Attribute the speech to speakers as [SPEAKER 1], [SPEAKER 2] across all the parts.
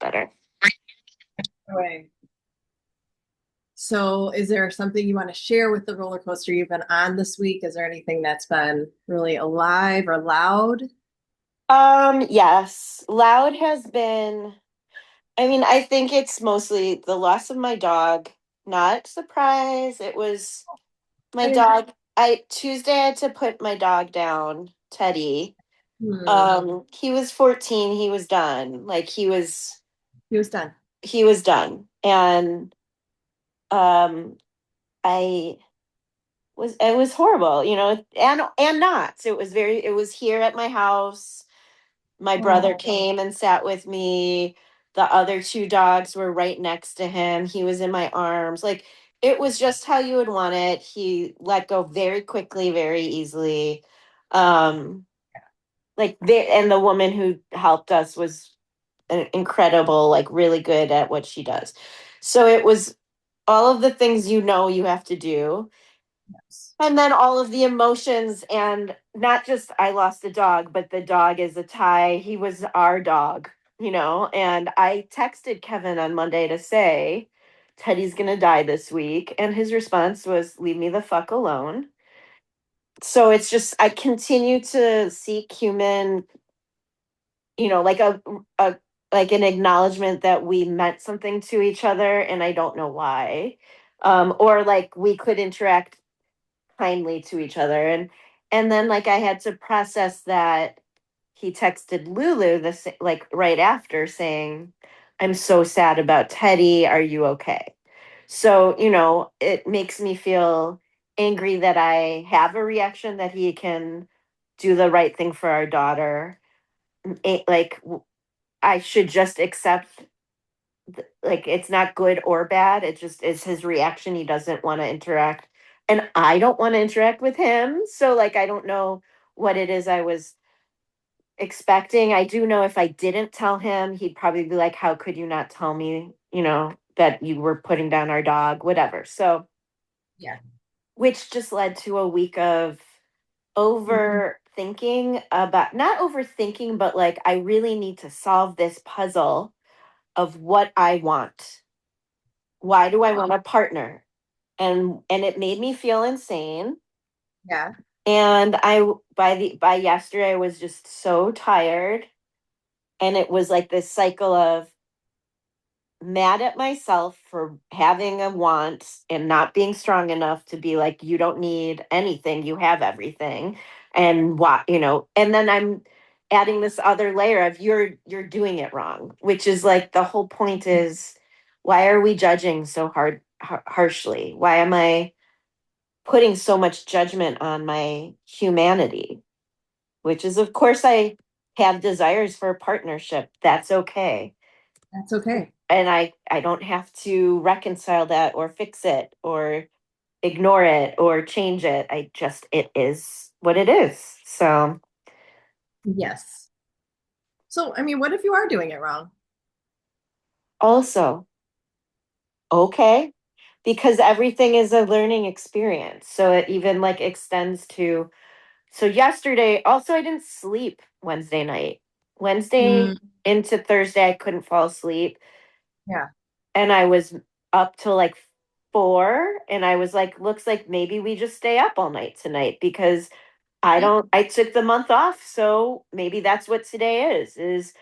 [SPEAKER 1] better.
[SPEAKER 2] Right. So, is there something you want to share with the roller coaster you've been on this week? Is there anything that's been really alive or loud?
[SPEAKER 1] Yes, loud has been, I mean, I think it's mostly the loss of my dog. Not surprise. It was my
[SPEAKER 2] I,
[SPEAKER 1] dog. I Tuesday I had to put my dog down, Teddy.
[SPEAKER 2] hmm,
[SPEAKER 1] He was 14, he was done. Like
[SPEAKER 2] he was done.
[SPEAKER 1] he was done. And um I it was horrible, and not. It was here at my house. My brother
[SPEAKER 2] Oh,
[SPEAKER 1] came and sat with me. The other two dogs were right next to him. He was in my arms. Like it was just how you would want it. He let go very quickly, very easily. Um, and the woman who helped us was incredible, like really good at what she does. So it was all of the things you have to do,
[SPEAKER 2] yes.
[SPEAKER 1] and then all of the emotions, and not just I lost a dog, but the dog is a tie. He was our dog, and I texted Kevin on Monday to say, Teddy's going to die this week. And his response was, leave me the fuck alone. So it's just, I continue to seek human, like a, like an acknowledgement that we meant something to each other. And I don't know why. Or like we could interact kindly to each other, and then like I had to process that he texted Lulu this like right after saying, I'm so sad about Teddy, are you okay? So it makes me feel angry that I have a reaction that he can do the right thing for our daughter. Like I should just accept, like it's not good or bad, it just is his reaction. He doesn't want to interact, and I don't want to interact with him. So like I don't know what it is I was expecting. I do know if I didn't tell him, he'd probably be like, how could you not tell me, that you were putting down our dog, whatever. So
[SPEAKER 2] Yeah.
[SPEAKER 1] which just led to a week of overthinking, about not overthinking, but like I really need to solve this puzzle of what I want. Why do I want a partner? And it made me feel insane.
[SPEAKER 2] Yeah.
[SPEAKER 1] And by yesterday I was just so tired, and it was like this cycle of mad at myself for having a want and not being strong enough to be like, you don't need anything, you have everything. And what, and then I'm adding this other layer of you're doing it wrong, which is like the whole point is, why are we judging so harshly? Why am I putting so much judgment on my humanity? Which is, of course, I have desires for a partnership. That's okay.
[SPEAKER 2] That's okay.
[SPEAKER 1] And I don't have to reconcile that or fix it or ignore it or change it. It is what it is. So
[SPEAKER 2] Yes. So, I mean, what if you are doing it wrong?
[SPEAKER 1] also, okay, because everything is a learning experience. So it even like extends to, so yesterday, also, I didn't sleep Wednesday night. Wednesday
[SPEAKER 2] Mm,
[SPEAKER 1] into Thursday, I couldn't fall asleep.
[SPEAKER 2] yeah.
[SPEAKER 1] And I was up till like 4. And I was like, looks like maybe we just stay up all night tonight, because I took the month off. So maybe that's what today is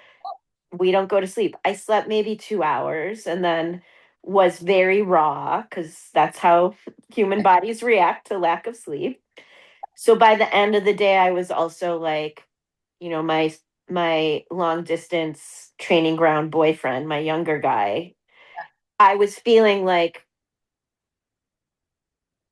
[SPEAKER 1] we don't go to sleep. I slept maybe 2 hours and then was very raw, because that's how human bodies react to lack of sleep. So by the end of the day, I was also like, my long distance training ground boyfriend, my younger guy, I was feeling like,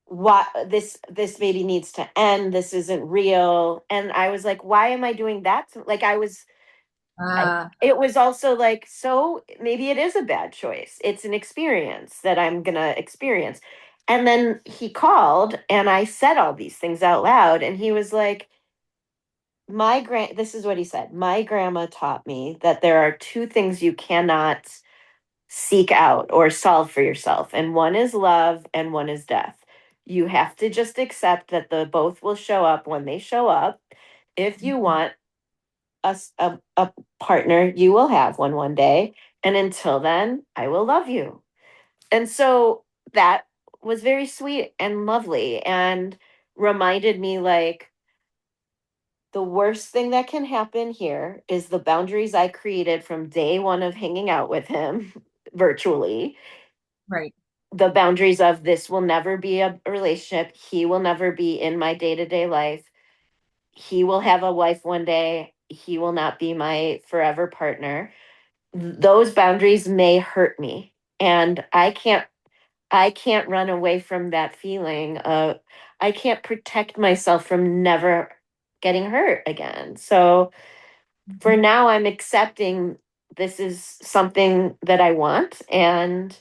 [SPEAKER 1] what, this maybe needs to end, this isn't real. And I was like, why am I doing that like
[SPEAKER 2] Uh,
[SPEAKER 1] it was also like, so maybe it is a bad choice, it's an experience that I'm gonna experience. And then he called and I said all these things out loud, and he was like, this is what he said, my grandma taught me that there are two things you cannot seek out or solve for yourself. And one is love and one is death. You have to just accept that the both will show up when they show up. If you want a partner, you will have one day. And until then, I will love you. And so that was very sweet and lovely and reminded me like the worst thing that can happen here is the boundaries I created from day one of hanging out with him virtually.
[SPEAKER 2] Right.
[SPEAKER 1] The boundaries of this will never be a relationship. He will never be in my day to day life. He will have a wife one day. He will not be my forever partner. Those boundaries may hurt me. And I can't run away from that feeling of I can't protect myself from never getting hurt again. So for now I'm accepting this is something that I want and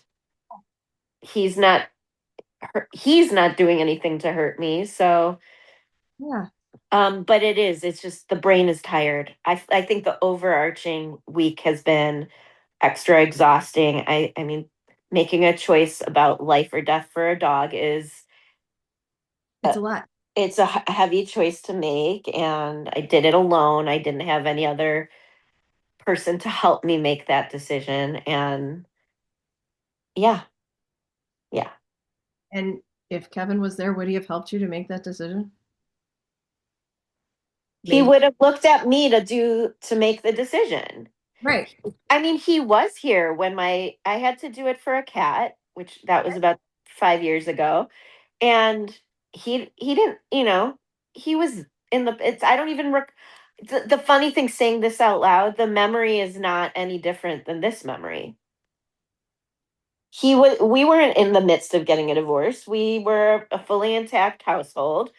[SPEAKER 1] he's not he's not doing anything to hurt me. So
[SPEAKER 2] Yeah.
[SPEAKER 1] but it's just the brain is tired. I think the overarching week has been extra exhausting. I mean making a choice about life or death for a dog is
[SPEAKER 2] It's a lot.
[SPEAKER 1] it's a heavy choice to make and I did it alone. I didn't have any other person to help me make that decision and yeah, yeah.
[SPEAKER 2] And if Kevin was there, would he have helped you to make that decision?
[SPEAKER 1] He
[SPEAKER 2] Maybe.
[SPEAKER 1] would have looked at me to make the decision.
[SPEAKER 2] Right.
[SPEAKER 1] I mean, he was here when my I had to do it for a cat, which that was about 5 years ago, and he didn't, he was in the it's I don't even the funny thing saying this out loud, the memory is not any different than this memory. We weren't in the midst of getting a divorce. We were a fully intact household.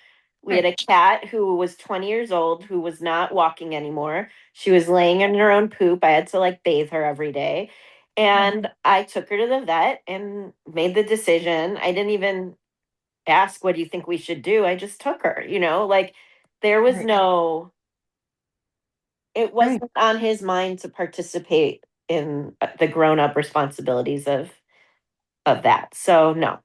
[SPEAKER 1] We had
[SPEAKER 2] Right.
[SPEAKER 1] a cat who was 20 years old who was not walking anymore. She was laying in her own poop. I had to like bathe her every day.
[SPEAKER 2] Yeah.
[SPEAKER 1] And I took her to the vet and made the decision. I didn't even ask, what do you think we should do? I just took her, like there was
[SPEAKER 2] Right.
[SPEAKER 1] it
[SPEAKER 2] Right.
[SPEAKER 1] wasn't on his mind to participate in the grown up responsibilities of that. So no.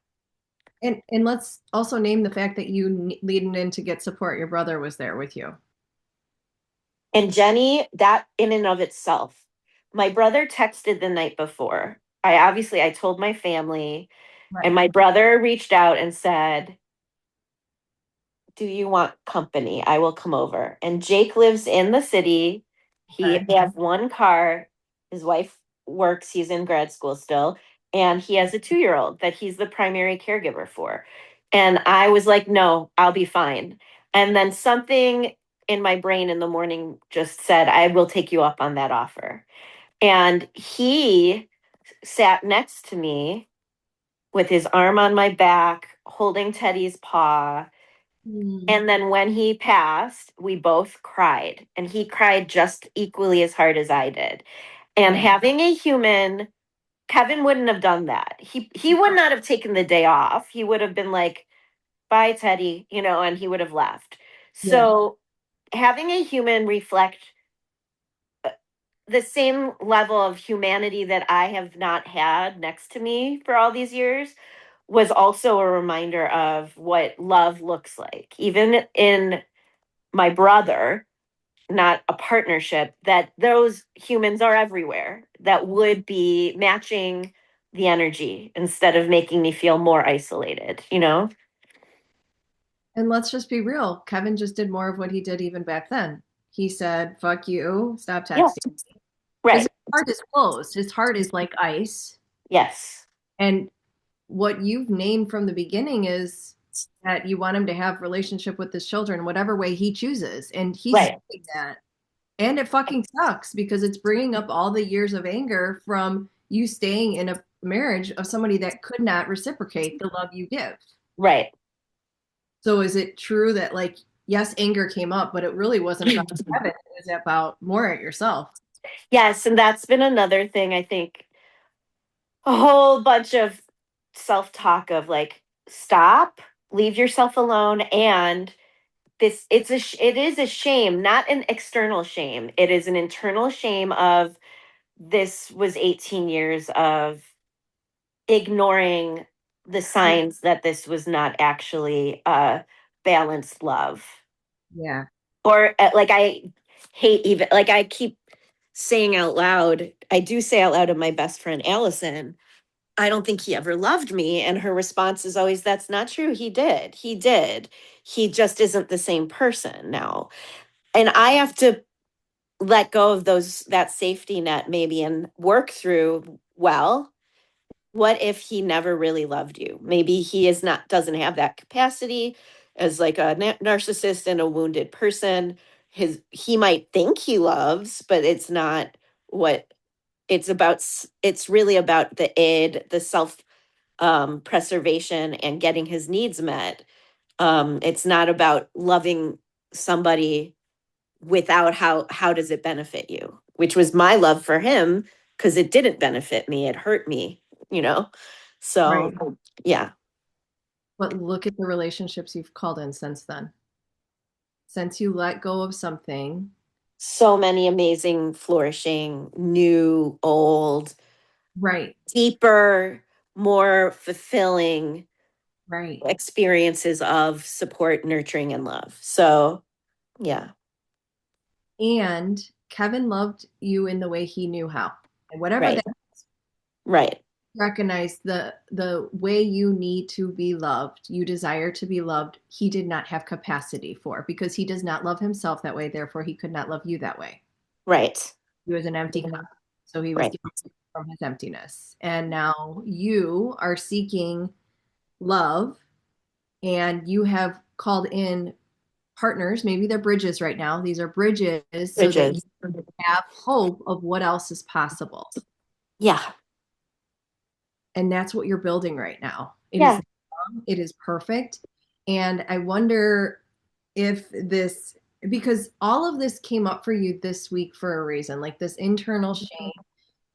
[SPEAKER 2] And let's also name the fact that you leading in to get support. Your brother was there with you.
[SPEAKER 1] And Jenny, that in and of itself, my brother texted the night before. I told my family, and
[SPEAKER 2] Right.
[SPEAKER 1] my brother reached out and said, do you want company? I will come over. And Jake lives in the city.
[SPEAKER 2] Okay.
[SPEAKER 1] They have one car. His wife works. He's in grad school still. And he has a 2 year old that he's the primary caregiver for. And I was like, no, I'll be fine. And then something in my brain in the morning just said, I will take you up on that offer. And he sat next to me with his arm on my back, holding Teddy's paw,
[SPEAKER 2] Hmm.
[SPEAKER 1] and then when he passed, we both cried, and he cried just equally as hard as I did. And
[SPEAKER 2] Yeah.
[SPEAKER 1] having a human, Kevin wouldn't have done that. He would not have taken the day off. He would have been like, "Bye, Teddy," and he would have left.
[SPEAKER 2] Yeah.
[SPEAKER 1] So having a human reflect the same level of humanity that I have not had next to me for all these years was also a reminder of what love looks like. Even in my brother, not a partnership, that those humans are everywhere that would be matching the energy instead of making me feel more isolated.
[SPEAKER 2] And let's just be real. Kevin just did more of what he did even back then. He said, fuck you, stop
[SPEAKER 1] Yeah,
[SPEAKER 2] texting. Because
[SPEAKER 1] right.
[SPEAKER 2] his heart is closed. His heart is like ice.
[SPEAKER 1] Yes,
[SPEAKER 2] And what you've named from the beginning is that you want him to have relationship with his children, whatever way he chooses. And he's
[SPEAKER 1] right,
[SPEAKER 2] doing that. And it fucking sucks because it's bringing up all the years of anger from you staying in a marriage of somebody that could not reciprocate the love you give.
[SPEAKER 1] right.
[SPEAKER 2] So is it true that like yes, anger came up, but it really wasn't about Kevin, it was about more at yourself.
[SPEAKER 1] Yes, and that's been another thing, I think, a whole bunch of self-talk of like, stop, leave yourself alone, and it is a shame, not an external shame. It is an internal shame of this was 18 years of ignoring the signs that this was not actually a balanced love.
[SPEAKER 2] Yeah.
[SPEAKER 1] Or like I hate even like I keep saying out loud, I do say out loud to my best friend Allison, I don't think he ever loved me. And her response is always, that's not true. He did. He did. He just isn't the same person now. And I have to let go of that safety net maybe and work through, well, what if he never really loved you? Maybe he is not doesn't have that capacity as like a narcissist and a wounded person. He might think he loves, but it's not what it's about. It's really about the id, the self preservation and getting his needs met. It's not about loving somebody without how does it benefit you, which was my love for him, because it didn't benefit me, it hurt me, you know.
[SPEAKER 2] Right.
[SPEAKER 1] So yeah,
[SPEAKER 2] But look at the relationships you've called in since then. Since you let go of something,
[SPEAKER 1] so many amazing, flourishing, new, old,
[SPEAKER 2] right,
[SPEAKER 1] deeper, more fulfilling
[SPEAKER 2] right.
[SPEAKER 1] experiences of support, nurturing, and love. So yeah.
[SPEAKER 2] And Kevin loved you in the way he knew how. And whatever that
[SPEAKER 1] Right. Right.
[SPEAKER 2] recognize the way you need to be loved, you desire to be loved, he did not have capacity for because he does not love himself that way, therefore he could not love you that way.
[SPEAKER 1] Right.
[SPEAKER 2] He was an empty cup. So he was
[SPEAKER 1] Right.
[SPEAKER 2] giving from his emptiness. And now you are seeking love and you have called in partners. Maybe they're bridges right now. These are bridges so that you
[SPEAKER 1] Bridges.
[SPEAKER 2] have hope of what else is possible.
[SPEAKER 1] Yeah.
[SPEAKER 2] And that's what you're building right now. It is
[SPEAKER 1] Yeah.
[SPEAKER 2] long, it is perfect. And I wonder if this, because all of this came up for you this week for a reason, like this internal shame,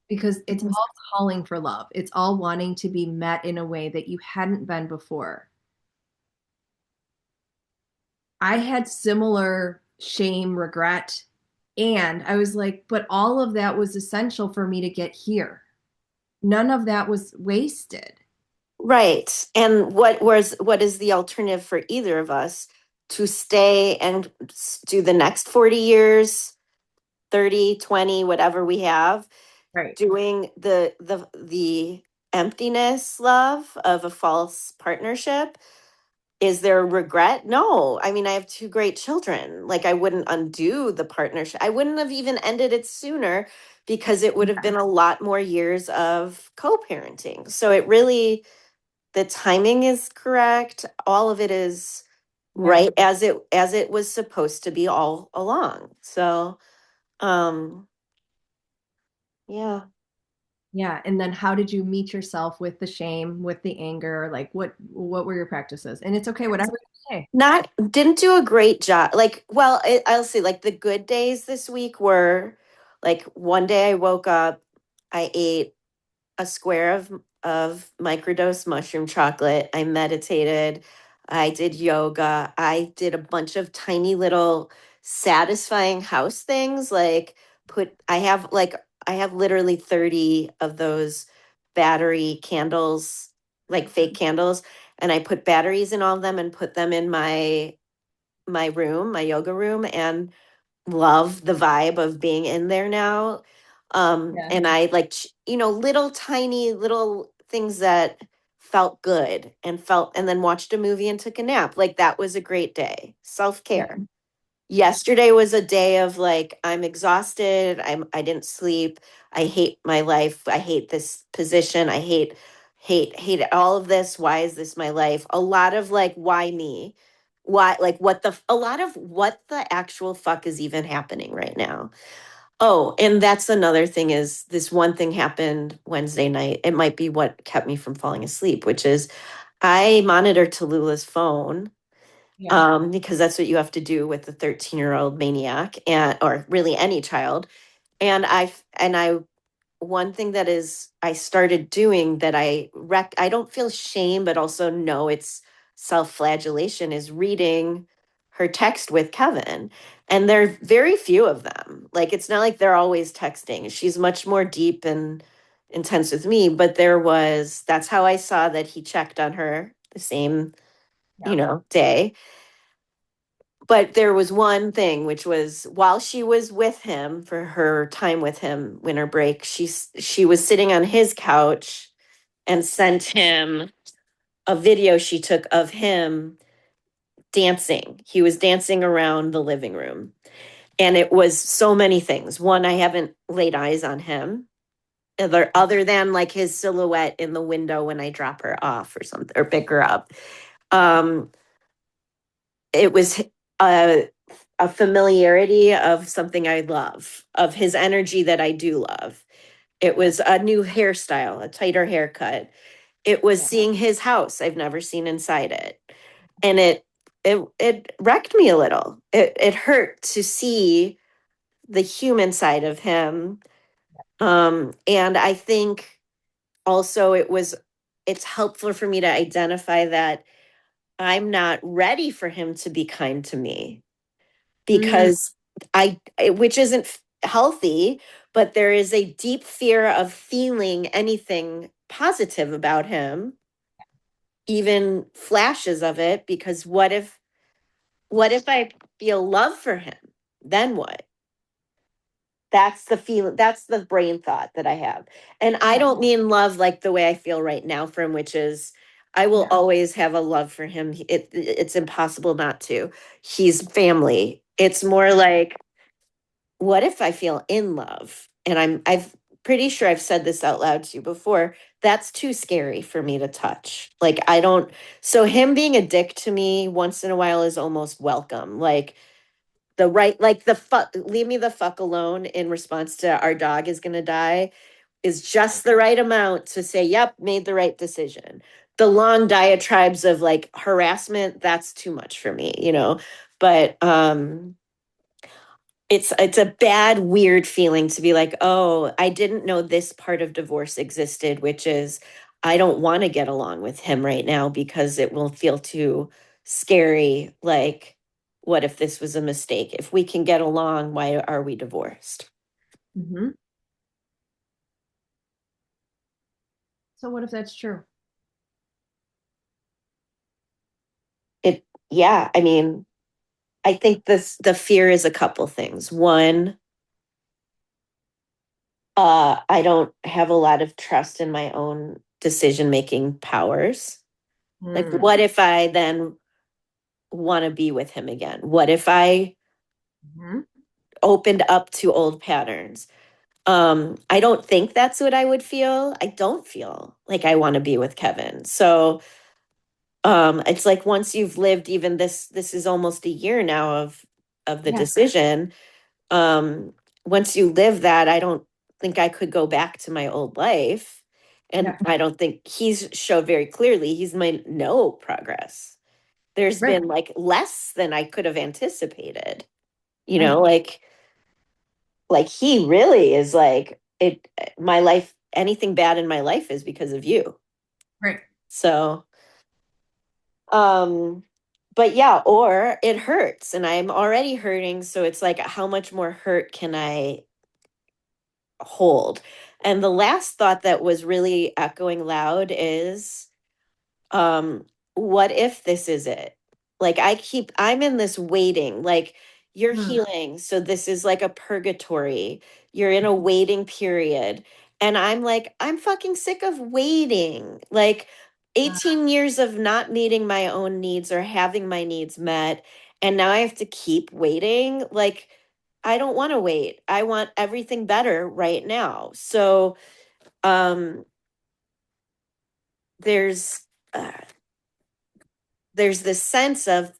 [SPEAKER 2] because it's all calling for love. It's all wanting to be met in a way that you hadn't been before. I had similar shame, regret, and I was like, but all of that was essential for me to get here. None of that was wasted.
[SPEAKER 1] Right. And what is the alternative for either of us to stay and do the next 40 years, 30, 20, whatever we have,
[SPEAKER 2] Right.
[SPEAKER 1] doing the emptiness love of a false partnership? Is there regret? No. I mean, I have two great children. Like, I wouldn't undo the partnership. I wouldn't have even ended it sooner because it would have been a lot more years of co-parenting. So it really, the timing is correct. All of it is
[SPEAKER 2] Yeah.
[SPEAKER 1] right as it was supposed to be all along. So, um, yeah.
[SPEAKER 2] Yeah. And then how did you meet yourself with the shame, with the anger? Like what were your practices? And it's okay, whatever you say.
[SPEAKER 1] Not didn't do a great job. Like, well, I'll say like the good days this week were like one day I woke up, I ate a square of microdose mushroom chocolate. I meditated. I did yoga. I did a bunch of tiny little satisfying house things. Like I have literally 30 of those battery candles, like fake candles, and I put batteries in all of them and put them in my room, my yoga room, and love the vibe of being in there now.
[SPEAKER 2] Yeah.
[SPEAKER 1] And I like, little tiny little things that felt good and then watched a movie and took a nap. Like that was a great day. Self
[SPEAKER 2] Yeah.
[SPEAKER 1] care. Yesterday was a day of like, I'm exhausted. I didn't sleep. I hate my life. I hate this position. I hate all of this. Why is this my life? A lot of like, why me? Why, like, a lot of what the actual fuck is even happening right now? Oh, and that's another thing is this one thing happened Wednesday night. It might be what kept me from falling asleep, which is I monitor Tallulah's phone,
[SPEAKER 2] Yeah.
[SPEAKER 1] because that's what you have to do with a 13-year-old maniac, and or really any child. And I one thing that is I started doing that I don't feel shame, but also know it's self-flagellation, is reading her text with Kevin. And there are very few of them. Like it's not like they're always texting. She's much more deep and intense with me, but that's how I saw that he checked on her the same,
[SPEAKER 2] Yeah.
[SPEAKER 1] day. but there was one thing, which was while she was with him for her time with him, winter break, she was sitting on his couch and sent him a video she took of him dancing. He was dancing around the living room. And it was so many things. One, I haven't laid eyes on him other than like his silhouette in the window when I drop her off or something or pick her up. Um, it was a familiarity of something I love, of his energy that I do love. It was a new hairstyle, a tighter haircut. It was seeing his house. I've never seen inside it. And it wrecked me a little. It hurt to see the human side of him. And I think also it's helpful for me to identify that I'm not ready for him to be kind to me
[SPEAKER 2] Mm,
[SPEAKER 1] because which isn't healthy, but there is a deep fear of feeling anything positive about him, even flashes of it, because what if I feel love for him? Then what? That's the feeling, that's the brain thought that I have. And I
[SPEAKER 2] yeah,
[SPEAKER 1] don't mean love like the way I feel right now for him, which is I will
[SPEAKER 2] yeah.
[SPEAKER 1] always have a love for him. It's impossible not to. He's family. It's more like, what if I feel in love? And I've pretty sure I've said this out loud to you before. That's too scary for me to touch. Like I don't, so him being a dick to me once in a while is almost welcome. Like the right, like the fuck, leave me the fuck alone in response to our dog is going to die is just the right amount to say, yep, made the right decision. The long diatribes of like harassment, that's too much for me, but it's a bad weird feeling to be like, oh, I didn't know this part of divorce existed, which is I don't want to get along with him right now because it will feel too scary. Like, what if this was a mistake? If we can get along, why are we divorced?
[SPEAKER 2] Hmm. So what if that's true?
[SPEAKER 1] It Yeah, I mean, I think the fear is a couple things. One, I don't have a lot of trust in my own decision making powers. Like,
[SPEAKER 2] Mm.
[SPEAKER 1] what if I then want to be with him again? What if I
[SPEAKER 2] Hmm.
[SPEAKER 1] opened up to old patterns? I don't think that's what I would feel. I don't feel like I want to be with Kevin. So, it's like once you've lived even this is almost a year now of the
[SPEAKER 2] Yeah,
[SPEAKER 1] decision. Um, Once you live that, I don't think I could go back to my old life. And
[SPEAKER 2] yeah,
[SPEAKER 1] I don't think he's showed very clearly he's made no progress. There's
[SPEAKER 2] right,
[SPEAKER 1] been like less than I could have anticipated.
[SPEAKER 2] right,
[SPEAKER 1] Like he really is like it my life, anything bad in my life is because of you.
[SPEAKER 2] right.
[SPEAKER 1] So, um but yeah, or it hurts and I'm already hurting, so it's like how much more hurt can I hold? And the last thought that was really echoing loud is um what if this is it? Like I'm in this waiting, like you're
[SPEAKER 2] Mm.
[SPEAKER 1] healing, so this is like a purgatory. You're in a waiting period, and I'm like, I'm fucking sick of waiting. Like 18 years of not meeting my own needs or having my needs met, and now I have to keep waiting. Like I don't want to wait. I want everything better right now. So um there's uh, there's this sense of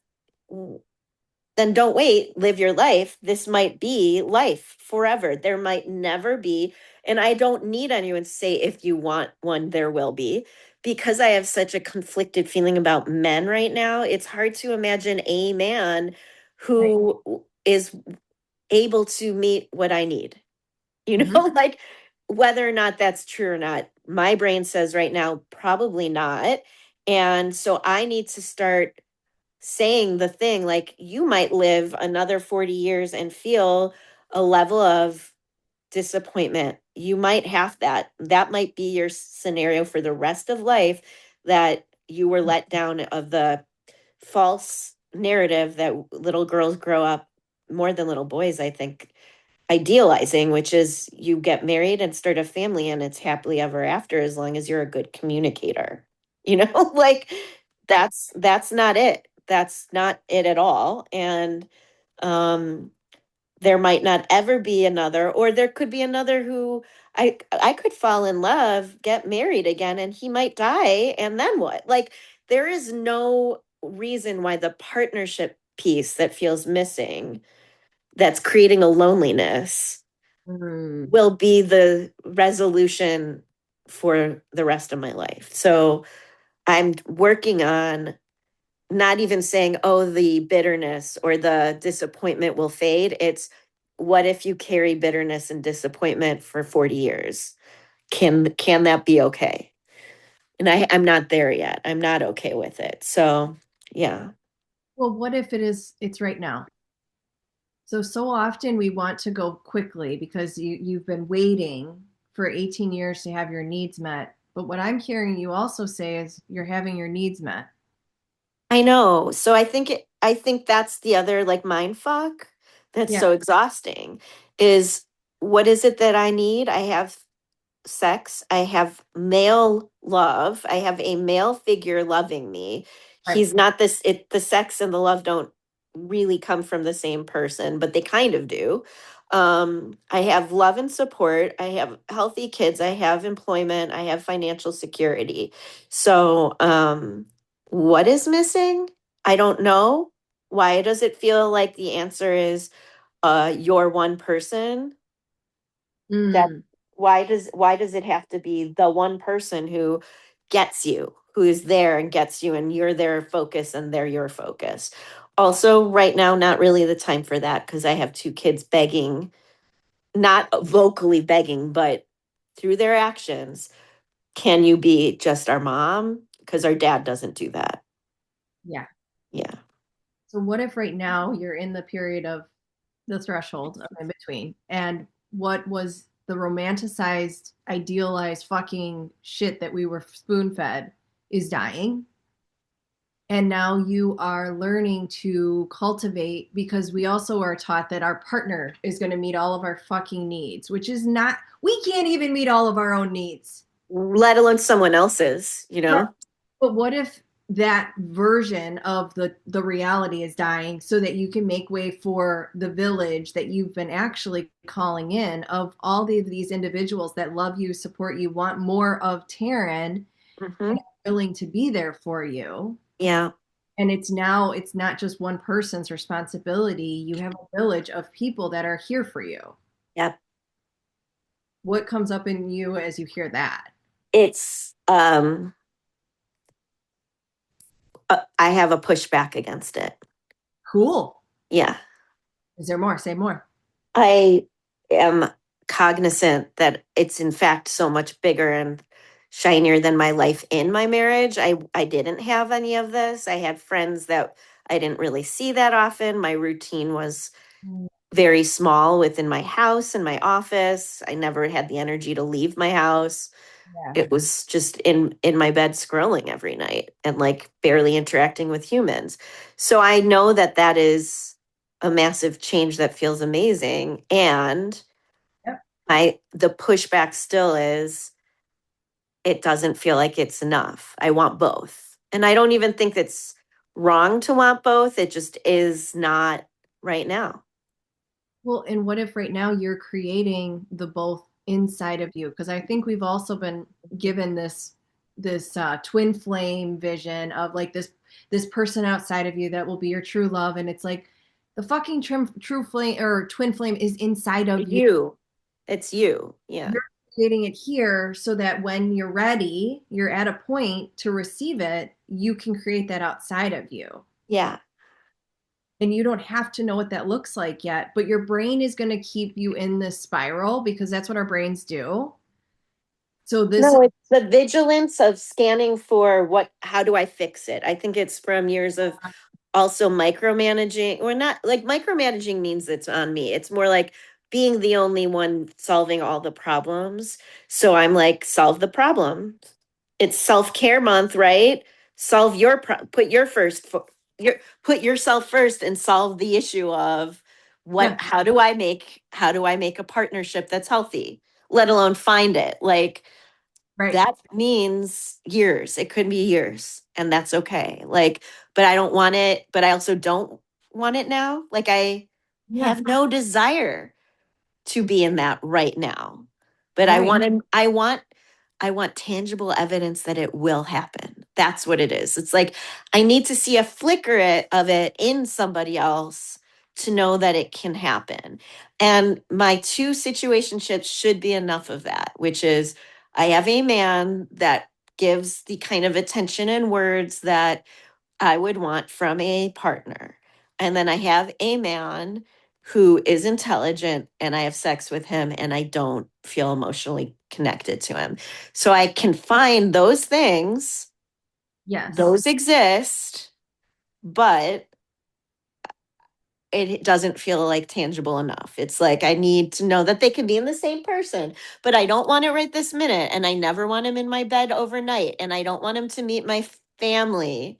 [SPEAKER 1] then don't wait, live your life. This might be life forever. There might never be, and I don't need anyone to say if you want one, there will be, because I have such a conflicted feeling about men right now. It's hard to imagine a man
[SPEAKER 2] Right.
[SPEAKER 1] who is able to meet what I need,
[SPEAKER 2] Hmm.
[SPEAKER 1] like whether or not that's true or not. My brain says right now, probably not. And so I need to start saying the thing like you might live another 40 years and feel a level of disappointment. You might have that might be your scenario for the rest of life, that you were let down of the false narrative that little girls grow up more than little boys, I think, idealizing, which is you get married and start a family and it's happily ever after as long as you're a good communicator. You know, like
[SPEAKER 2] Right.
[SPEAKER 1] that's not it. That's not it at all. And um there might not ever be another, or there could be another who I could fall in love, get married again, and he might die, and then what? Like there is no reason why the partnership piece that feels missing, that's creating a loneliness,
[SPEAKER 2] Mm.
[SPEAKER 1] will be the resolution for the rest of my life. So I'm working on not even saying, oh, the bitterness or the disappointment will fade. It's what if you carry bitterness and disappointment for 40 years? Can that be okay? And I'm not there yet. I'm not okay with it. So yeah.
[SPEAKER 2] Well, what if it's right now? So often we want to go quickly because you've been waiting for 18 years to have your needs met. But what I'm hearing you also say is you're having your needs met.
[SPEAKER 1] I know. So I think that's the other like mind fuck that's
[SPEAKER 2] Yeah,
[SPEAKER 1] so exhausting is what is it that I need? I have sex. I have male love. I have a male figure loving me.
[SPEAKER 2] right.
[SPEAKER 1] He's not this, the sex and the love don't really come from the same person, but they kind of do. I have love and support. I have healthy kids. I have employment. I have financial security. So, what is missing? I don't know. Why does it feel like the answer is you're one person? That
[SPEAKER 2] Mm,
[SPEAKER 1] why does it have to be the one person who gets you, who is there and gets you, and you're their focus and they're your focus? Also, right now, not really the time for that because I have two kids begging, not vocally begging, but through their actions. Can you be just our mom? Because our dad doesn't do that.
[SPEAKER 2] yeah.
[SPEAKER 1] Yeah.
[SPEAKER 2] So what if right now you're in the period of the threshold of in between, and what was the romanticized, idealized fucking shit that we were spoon fed is dying? And now you are learning to cultivate because we also are taught that our partner is going to meet all of our fucking needs, which is not, we can't even meet all of our own needs.
[SPEAKER 1] Let alone someone else's, you
[SPEAKER 2] Right.
[SPEAKER 1] know?
[SPEAKER 2] But what if that version of the reality is dying so that you can make way for the village that you've been actually calling in of all of these individuals that love you, support you, want more of Taryn, and
[SPEAKER 1] Hmm.
[SPEAKER 2] are willing to be there for you?
[SPEAKER 1] Yeah.
[SPEAKER 2] And it's not just one person's responsibility. You have a village of people that are here for you.
[SPEAKER 1] Yeah.
[SPEAKER 2] What comes up in you as you hear that?
[SPEAKER 1] It's I have a pushback against it.
[SPEAKER 2] Cool.
[SPEAKER 1] Yeah.
[SPEAKER 2] Is there more? Say more.
[SPEAKER 1] I am cognizant that it's in fact so much bigger and shinier than my life in my marriage. I didn't have any of this. I had friends that I didn't really see that often. My routine was very small within my house and my office. I never had the energy to leave my house.
[SPEAKER 2] Yeah.
[SPEAKER 1] It was just in my bed scrolling every night and like barely interacting with humans. So I know that that is a massive change that feels amazing, and
[SPEAKER 2] Yep.
[SPEAKER 1] I the pushback still is it doesn't feel like it's enough. I want both. And I don't even think it's wrong to want both. It just is not right now.
[SPEAKER 2] Well, and what if right now you're creating the both inside of you? Because I think we've also been given this twin flame vision of like this person outside of you that will be your true love, and it's like the fucking true flame or twin flame is inside of you.
[SPEAKER 1] You. It's you. Yeah.
[SPEAKER 2] You're creating it here so that when you're ready, you're at a point to receive it, you can create that outside of you.
[SPEAKER 1] Yeah.
[SPEAKER 2] And you don't have to know what that looks like yet, but your brain is going to keep you in this spiral because that's what our brains do. So this is
[SPEAKER 1] No, it's the vigilance of scanning for how do I fix it? I think it's from years of also micromanaging, or not like micromanaging means it's on me. It's more like being the only one solving all the problems. So I'm like, solve the problem. It's self-care month, right? Solve your put your first put yourself first and solve the issue of what
[SPEAKER 2] Yeah,
[SPEAKER 1] how do I make a partnership that's healthy, let alone find it. Like
[SPEAKER 2] right.
[SPEAKER 1] that means years. It could be years, and that's okay. Like, but I don't want it, but I also don't want it now. Like I
[SPEAKER 2] Yeah,
[SPEAKER 1] have no desire to be in that right now. But
[SPEAKER 2] right.
[SPEAKER 1] I want tangible evidence that it will happen. That's what it is. It's like I need to see a of it in somebody else to know that it can happen. And my two situationships should be enough of that, which is I have a man that gives the kind of attention and words that I would want from a partner. And then I have a man who is intelligent and I have sex with him and I don't feel emotionally connected to him. So I can find those things,
[SPEAKER 2] Yes.
[SPEAKER 1] those exist, but it doesn't feel like tangible enough. It's like I need to know that they can be in the same person, but I don't want it right this minute. And I never want him in my bed overnight. And I don't want him to meet my family.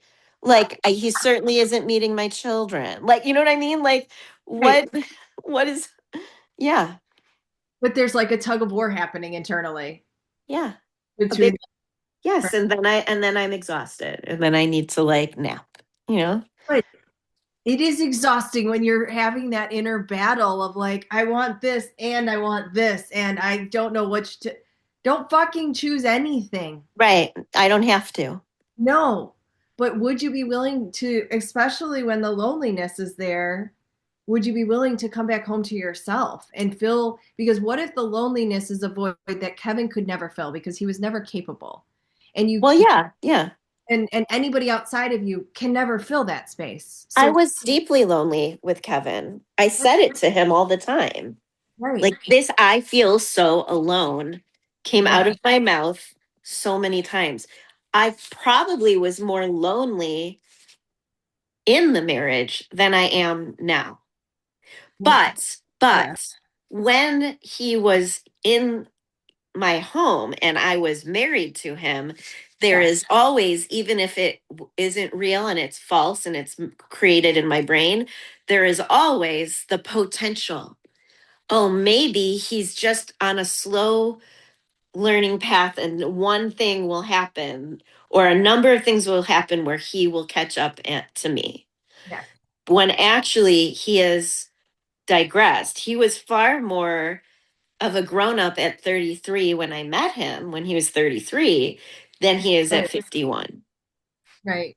[SPEAKER 1] He certainly isn't meeting my children. Like, you know what I mean? Like,
[SPEAKER 2] Right.
[SPEAKER 1] what, what is, yeah,
[SPEAKER 2] But there's like a tug of war happening internally
[SPEAKER 1] yeah, a big,
[SPEAKER 2] between.
[SPEAKER 1] yes. And then I'm exhausted and then I need to like nap, you know?
[SPEAKER 2] But it is exhausting when you're having that inner battle of like, I want this and I want this, and I don't know which to. Don't fucking choose anything.
[SPEAKER 1] Right. I don't have to.
[SPEAKER 2] No. But would you be willing to, especially when the loneliness is there, would you be willing to come back home to yourself and fill? Because what if the loneliness is a void that Kevin could never fill because he was never capable? And you
[SPEAKER 1] Well, yeah, yeah.
[SPEAKER 2] and anybody outside of you can never fill that space.
[SPEAKER 1] I
[SPEAKER 2] So
[SPEAKER 1] was deeply lonely with Kevin. I said it to him all the time.
[SPEAKER 2] right,
[SPEAKER 1] Like this, I feel so alone, came
[SPEAKER 2] right,
[SPEAKER 1] out of my mouth so many times. I probably was more lonely in the marriage than I am now.
[SPEAKER 2] yeah,
[SPEAKER 1] But when he was in my home and I was married to him, there
[SPEAKER 2] yeah,
[SPEAKER 1] is always, even if it isn't real and it's false and it's created in my brain, there is always the potential. Oh, maybe he's just on a slow learning path and one thing will happen or a number of things will happen where he will catch up to me.
[SPEAKER 2] yeah.
[SPEAKER 1] When actually he has digressed. He was far more of a grown up at 33 when I met him when he was 33 than he is at
[SPEAKER 2] Right,
[SPEAKER 1] 51.
[SPEAKER 2] right.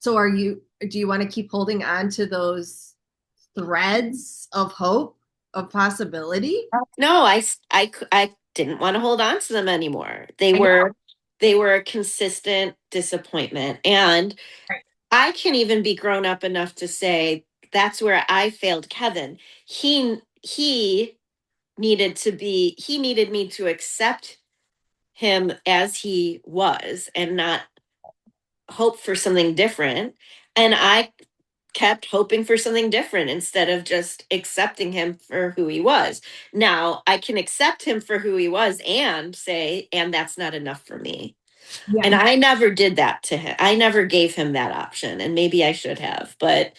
[SPEAKER 2] So do you want to keep holding on to those threads of hope, of possibility?
[SPEAKER 1] No, I didn't want to hold on to them anymore.
[SPEAKER 2] I know.
[SPEAKER 1] They were a consistent disappointment. And
[SPEAKER 2] Right.
[SPEAKER 1] I can even be grown up enough to say that's where I failed Kevin. He he needed me to accept him as he was and not hope for something different. And I kept hoping for something different instead of just accepting him for who he was. Now I can accept him for who he was and say, and that's not enough for me.
[SPEAKER 2] Yeah.
[SPEAKER 1] And I never did that to him. I never gave him that option. And maybe I should have, but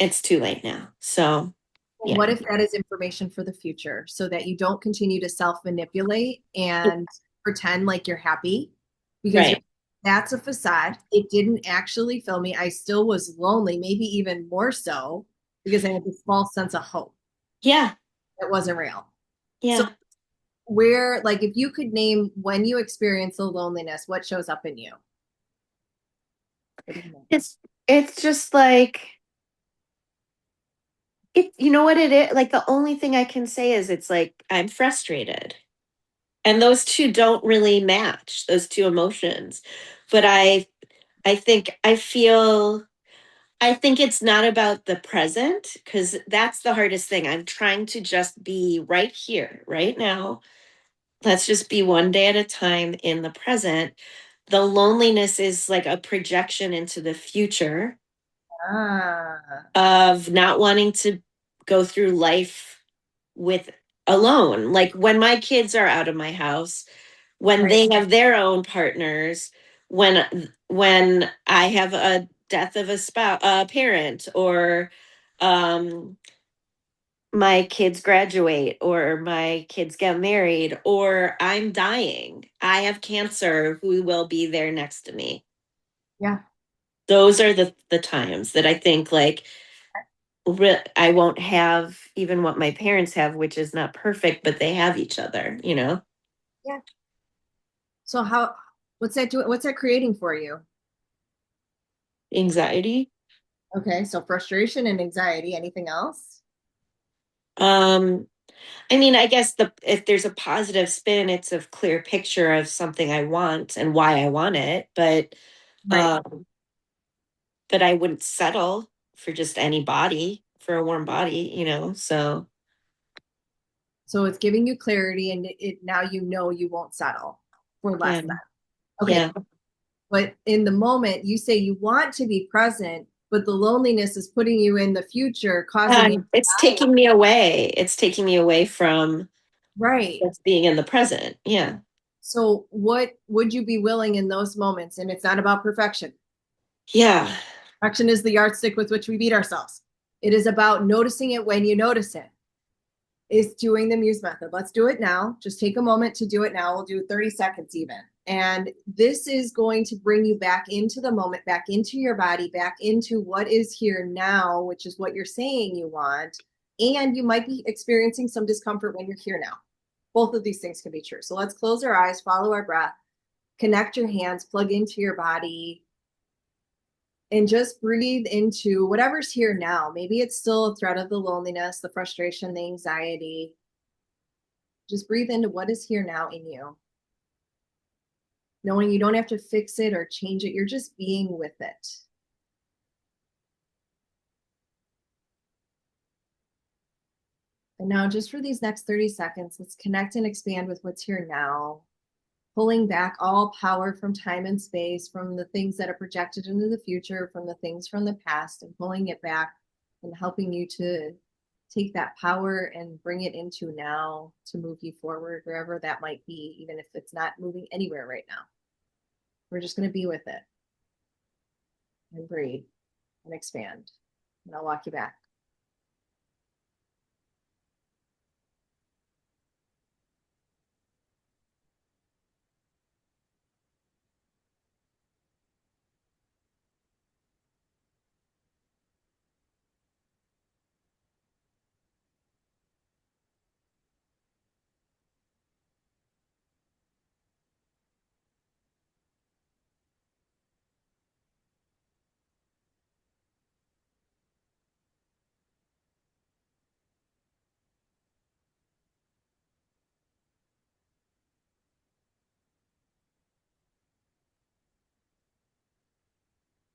[SPEAKER 1] it's too late now. So yeah.
[SPEAKER 2] What if that is information for the future so that you don't continue to self manipulate and pretend like you're happy because
[SPEAKER 1] Right.
[SPEAKER 2] that's a facade. It didn't actually fill me. I still was lonely, maybe even more so because I had this false sense of hope
[SPEAKER 1] Yeah.
[SPEAKER 2] that wasn't real. So,
[SPEAKER 1] Yeah.
[SPEAKER 2] where, like, if you could name when you experience the loneliness, what shows up in you? What do you know?
[SPEAKER 1] It's just like you know what it is? Like the only thing I can say is it's like I'm frustrated. And those two don't really match, those two emotions. But I think I think it's not about the present because that's the hardest thing. I'm trying to just be right here, right now. Let's just be one day at a time in the present. The loneliness is like a projection into the future
[SPEAKER 2] Ah,
[SPEAKER 1] of not wanting to go through life with alone. Like when my kids are out of my house, when
[SPEAKER 2] right.
[SPEAKER 1] they have their own partners, when I have a death of a spouse, parent, or um, my kids graduate, or my kids get married, or I'm dying. I have cancer. Who will be there next to me?
[SPEAKER 2] Yeah.
[SPEAKER 1] Those are the times that I think like I won't have even what my parents have, which is not perfect, but they have each other, you know?
[SPEAKER 2] Yeah. So what's that doing? What's that creating for you?
[SPEAKER 1] Anxiety.
[SPEAKER 2] Okay, so frustration and anxiety. Anything else?
[SPEAKER 1] Um, I mean, I guess if there's a positive spin, it's a clear picture of something I want and why I want it,
[SPEAKER 2] Right.
[SPEAKER 1] um, but I wouldn't settle for just any body, for a warm body, you know? So,
[SPEAKER 2] So it's giving you clarity, and it now you know you won't settle for less
[SPEAKER 1] yeah,
[SPEAKER 2] than. Okay,
[SPEAKER 1] yeah.
[SPEAKER 2] but in the moment, you say you want to be present, but the loneliness is putting you in the future, causing
[SPEAKER 1] It's
[SPEAKER 2] anxiety.
[SPEAKER 1] taking me away. It's taking me away from
[SPEAKER 2] Right.
[SPEAKER 1] just being in the present. Yeah.
[SPEAKER 2] So, what would you be willing in those moments? And it's not about perfection.
[SPEAKER 1] Yeah.
[SPEAKER 2] Perfection is the yardstick with which we beat ourselves. It is about noticing it when you notice it. Is doing the muse method. Let's do it now. Just take a moment to do it now. We'll do 30 seconds even. And this is going to bring you back into the moment, back into your body, back into what is here now, which is what you're saying you want. And you might be experiencing some discomfort when you're here now. Both of these things can be true. So let's close our eyes, follow our breath, connect your hands, plug into your body, and just breathe into whatever's here now. Maybe it's still a threat of the loneliness, the frustration, the anxiety. Just breathe into what is here now in you, knowing you don't have to fix it or change it. You're just being with it. And now, just for these next 30 seconds, let's connect and expand with what's here now, pulling back all power from time and space, from the things that are projected into the future, from the things from the past, and pulling it back and helping you to take that power and bring it into now to move you forward, wherever that might be, even if it's not moving anywhere right now. We're just going to be with it and breathe and expand. And I'll walk you back.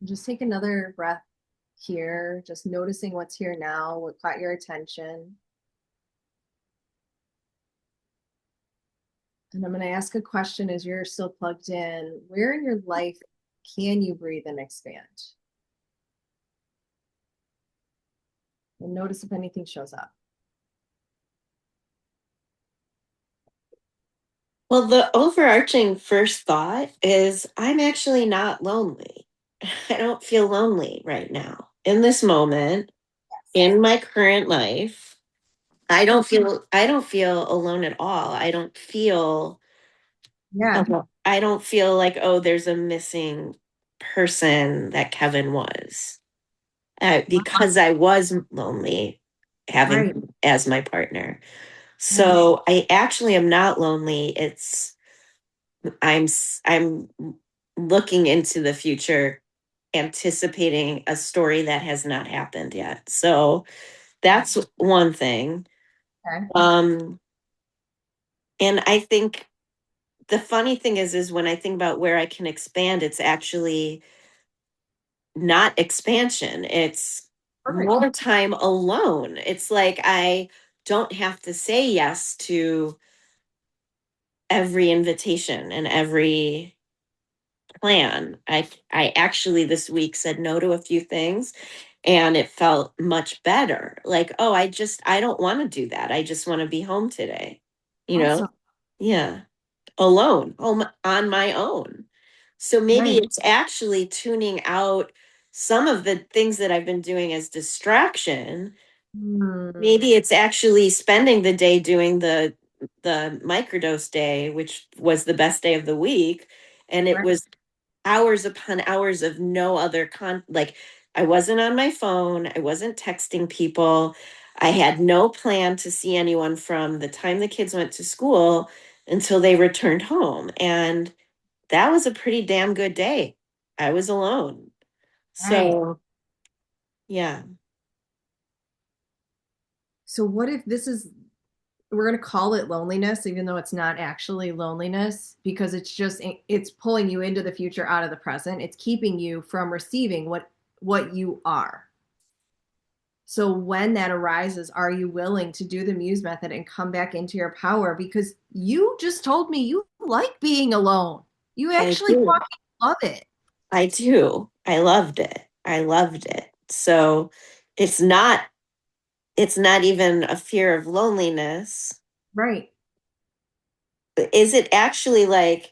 [SPEAKER 2] Just take another breath here, just noticing what's here now, what caught your attention. And I'm going to ask a question as you're still plugged in. Where in your life can you breathe and expand? And notice if anything shows up.
[SPEAKER 1] Well, the overarching first thought is I'm actually not lonely. I don't feel lonely right now in this moment in my current life. I don't feel alone at all.
[SPEAKER 2] Yeah.
[SPEAKER 1] I don't feel like, oh, there's a missing person that Kevin was. Because I was lonely having
[SPEAKER 2] Right.
[SPEAKER 1] him as my partner.
[SPEAKER 2] Right.
[SPEAKER 1] So I actually am not lonely. I'm looking into the future, anticipating a story that has not happened yet. So that's one thing.
[SPEAKER 2] Okay.
[SPEAKER 1] Um, and I think the funny thing is when I think about where I can expand, it's actually not expansion. It's
[SPEAKER 2] Perfect.
[SPEAKER 1] more time alone. It's like I don't have to say yes to every invitation and every plan. I actually this week said no to a few things and it felt much better. Like, oh, I don't want to do that. I just want to be home today. You know?
[SPEAKER 2] Awesome.
[SPEAKER 1] Yeah. Alone, home on my own. So maybe
[SPEAKER 2] Right.
[SPEAKER 1] it's actually tuning out some of the things that I've been doing as distraction,
[SPEAKER 2] Hmm.
[SPEAKER 1] maybe it's actually spending the day doing the microdose day, which was the best day of the week. And it
[SPEAKER 2] Right.
[SPEAKER 1] was hours upon hours of no other like I wasn't on my phone, I wasn't texting people. I had no plan to see anyone from the time the kids went to school until they returned home. And that was a pretty damn good day. I was alone.
[SPEAKER 2] Right.
[SPEAKER 1] So, yeah.
[SPEAKER 2] So what if this is, we're going to call it loneliness, even though it's not actually loneliness, because it's just, it's pulling you into the future out of the present. It's keeping you from receiving what you are. So when that arises, are you willing to do the Muse method and come back into your power? Because you just told me you like being alone. You
[SPEAKER 1] I
[SPEAKER 2] actually
[SPEAKER 1] do.
[SPEAKER 2] fucking love it.
[SPEAKER 1] I do. I loved it. I loved it. So, it's not it's not even a fear of loneliness.
[SPEAKER 2] Right.
[SPEAKER 1] Is it actually like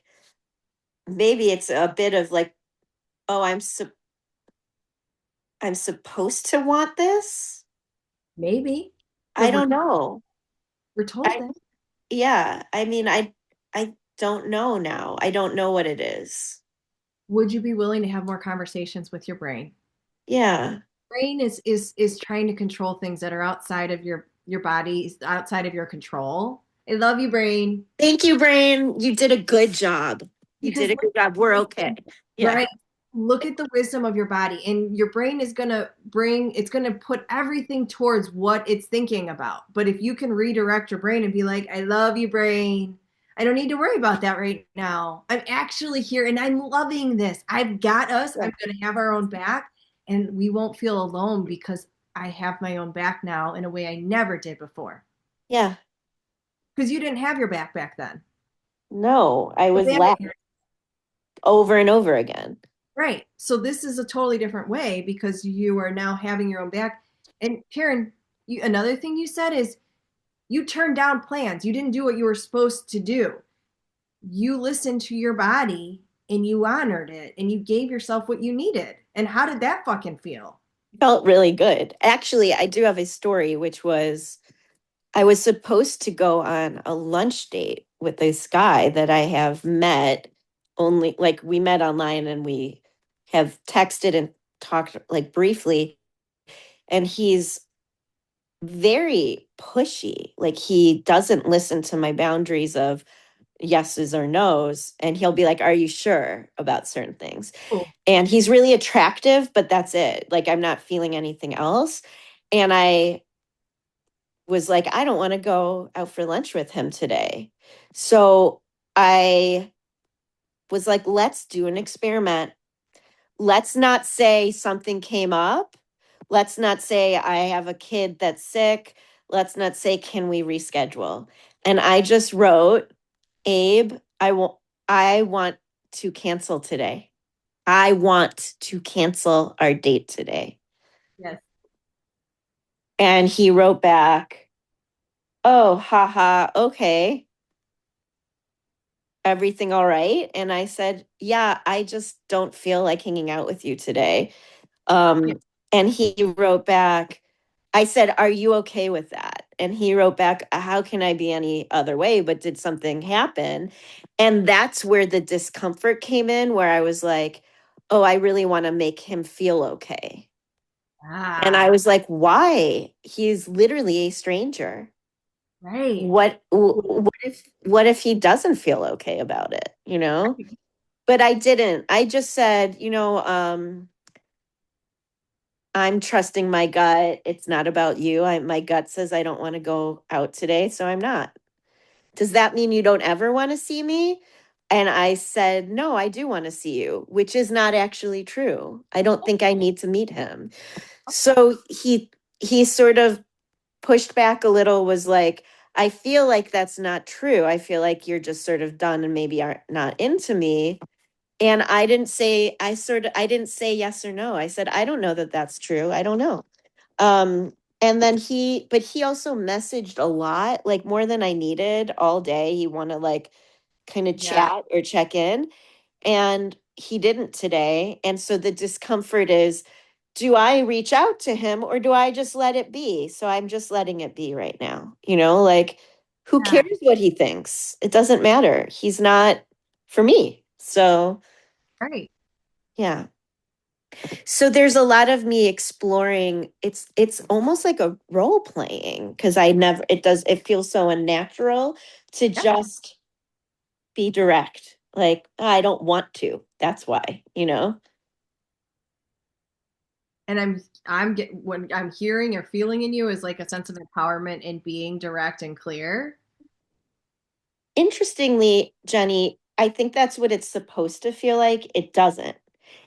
[SPEAKER 1] maybe it's a bit of like, oh, I'm supposed to want this?
[SPEAKER 2] Maybe.
[SPEAKER 1] I
[SPEAKER 2] Because we're
[SPEAKER 1] don't know.
[SPEAKER 2] we're told
[SPEAKER 1] I
[SPEAKER 2] that.
[SPEAKER 1] Yeah, I mean I don't know now. I don't know what it is.
[SPEAKER 2] Would you be willing to have more conversations with your brain?
[SPEAKER 1] Yeah.
[SPEAKER 2] Brain is trying to control things that are outside of your body, outside of your control. I love you, brain.
[SPEAKER 1] Thank you, brain. You did a good job. You did
[SPEAKER 2] Because
[SPEAKER 1] a
[SPEAKER 2] look
[SPEAKER 1] good job. We're okay. Yeah.
[SPEAKER 2] right, look at the wisdom of your body, and your brain is going to it's going to put everything towards what it's thinking about. But if you can redirect your brain and be like, I love you, brain, I don't need to worry about that right now, I'm actually here and I'm loving this, I've got us,
[SPEAKER 1] Yeah.
[SPEAKER 2] I'm going to have our own back, and we won't feel alone because I have my own back now in a way I never did before,
[SPEAKER 1] Yeah.
[SPEAKER 2] because you didn't have your back then.
[SPEAKER 1] No, I was left
[SPEAKER 2] Abandoned.
[SPEAKER 1] over and over again.
[SPEAKER 2] Right. So this is a totally different way because you are now having your own back. And Karen, another thing you said is you turned down plans. You didn't do what you were supposed to do. You listened to your body and you honored it and you gave yourself what you needed. And how did that fucking feel?
[SPEAKER 1] Felt really good. Actually, I do have a story, which was I was supposed to go on a lunch date with this guy that I have met only like we met online and we have texted and talked like briefly. And he's very pushy. Like he doesn't listen to my boundaries of yeses or nos. And he'll be like, are you sure about certain things?
[SPEAKER 2] Oh,
[SPEAKER 1] And he's really attractive, but that's it. Like I'm not feeling anything else. And I was like, I don't want to go out for lunch with him today. So I was like, let's do an experiment. Let's not say something came up. Let's not say I have a kid that's sick. Let's not say, can we reschedule? And I just wrote, Abe, I want to cancel today. I want to cancel our date today.
[SPEAKER 2] yes.
[SPEAKER 1] And he wrote back, oh, haha, okay. Everything all right? And I said, yeah, I just don't feel like hanging out with you today.
[SPEAKER 2] Yeah.
[SPEAKER 1] Um, and he wrote back, I said, are you okay with that? And he wrote back, how can I be any other way? But did something happen? And that's where the discomfort came in, where I was like, oh, I really want to make him feel okay. And I
[SPEAKER 2] Ah,
[SPEAKER 1] was like, why? He's literally a stranger.
[SPEAKER 2] right.
[SPEAKER 1] What if he doesn't feel okay about it, you know? But I didn't. I just said, I'm trusting my gut. It's not about you. My gut says I don't want to go out today, so I'm not. Does that mean you don't ever want to see me? And I said, no, I do want to see you, which is not actually true. I don't think I need to meet him. So he sort of pushed back a little, was like, I feel like that's not true. I feel like you're just sort of done and maybe are not into me. And I didn't say yes or no. I said, I don't know that that's true. I don't know. Um, and then but he also messaged a lot, like more than I needed all day. He wanted to like kind of
[SPEAKER 2] Yeah.
[SPEAKER 1] chat or check in, and he didn't today. And so the discomfort is do I reach out to him or do I just let it be? So I'm just letting it be right now. Like who
[SPEAKER 2] Yeah,
[SPEAKER 1] cares what he thinks? It doesn't matter. He's not for me. So,
[SPEAKER 2] right.
[SPEAKER 1] yeah. So there's a lot of me exploring. It's almost like a role playing because I never it feels so unnatural to
[SPEAKER 2] Yeah.
[SPEAKER 1] just be direct. Like I don't want to. That's why.
[SPEAKER 2] And what I'm hearing or feeling in you is like a sense of empowerment in being direct and clear.
[SPEAKER 1] Interestingly, Jenny, I think that's what it's supposed to feel like. It doesn't.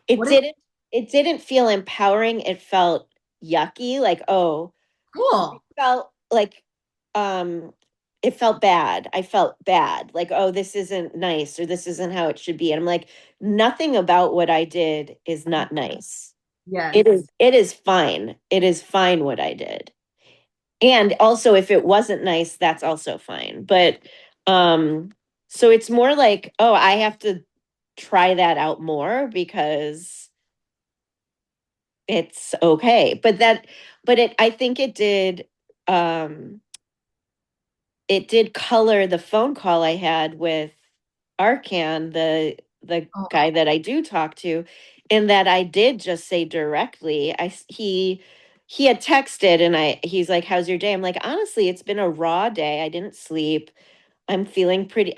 [SPEAKER 1] It
[SPEAKER 2] What is
[SPEAKER 1] didn't it didn't feel empowering. It felt yucky, like, oh,
[SPEAKER 2] cool?
[SPEAKER 1] felt like um it felt bad. I felt bad. Like, oh, this isn't nice or this isn't how it should be. And I'm like, nothing about what I did is not nice.
[SPEAKER 2] Yes.
[SPEAKER 1] It is fine. It is fine what I did. And also if it wasn't nice, that's also fine. But so it's more like, oh, I have to try that out more because it's okay. But I think um it did color the phone call I had with Arcan, the
[SPEAKER 2] Oh,
[SPEAKER 1] guy that I do talk to, in that I did just say directly. He had texted and he's like, "How's your day?" I'm like, "Honestly, it's been a raw day. I didn't sleep. I'm feeling pretty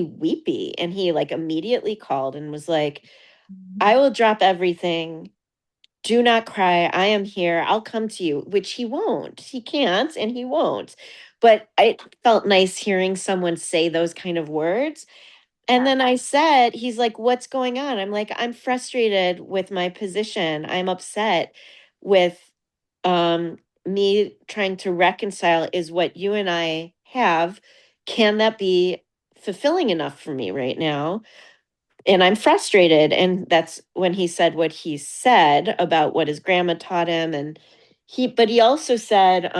[SPEAKER 1] weepy." And he like immediately called and was like, "I will drop everything. Do not cry. I am here. I'll come to you," which he won't. He can't and he won't. But it felt nice hearing someone say those kind of words. And then I said, he's like, "What's going on?" I'm like, "I'm frustrated with my position. I'm upset with me trying to reconcile is what you and I have. Can that be fulfilling enough for me right now?" And I'm frustrated. And that's when he said what he said about what his grandma taught him. And but he also said,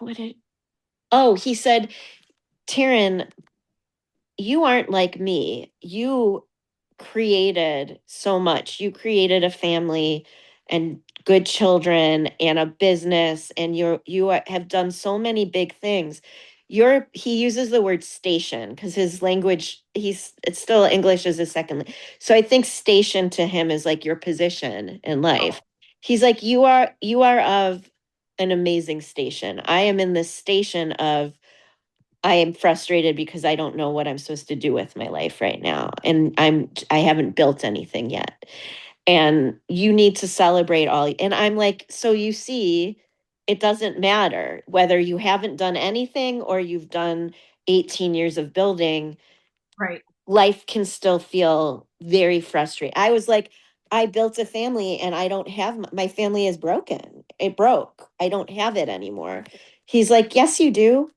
[SPEAKER 1] what did, oh, he said, "Taryn, you aren't like me. You created so much. You created a family and good children and a business, and have done so many big things. He uses the word station because his language, it's still English as a second. So I think station to him is like your position in life. He's like, you are of an amazing station. I am in this station of I am frustrated because I don't know what I'm supposed to do with my life right now. And I haven't built anything yet. And you need to celebrate all. And I'm like, so you see, it doesn't matter whether you haven't done anything or you've done 18 years of building,
[SPEAKER 2] right.
[SPEAKER 1] life can still feel very frustrating. I was like, I built a family and I don't have my family is broken. It broke. I don't have it anymore. He's like, yes, you do.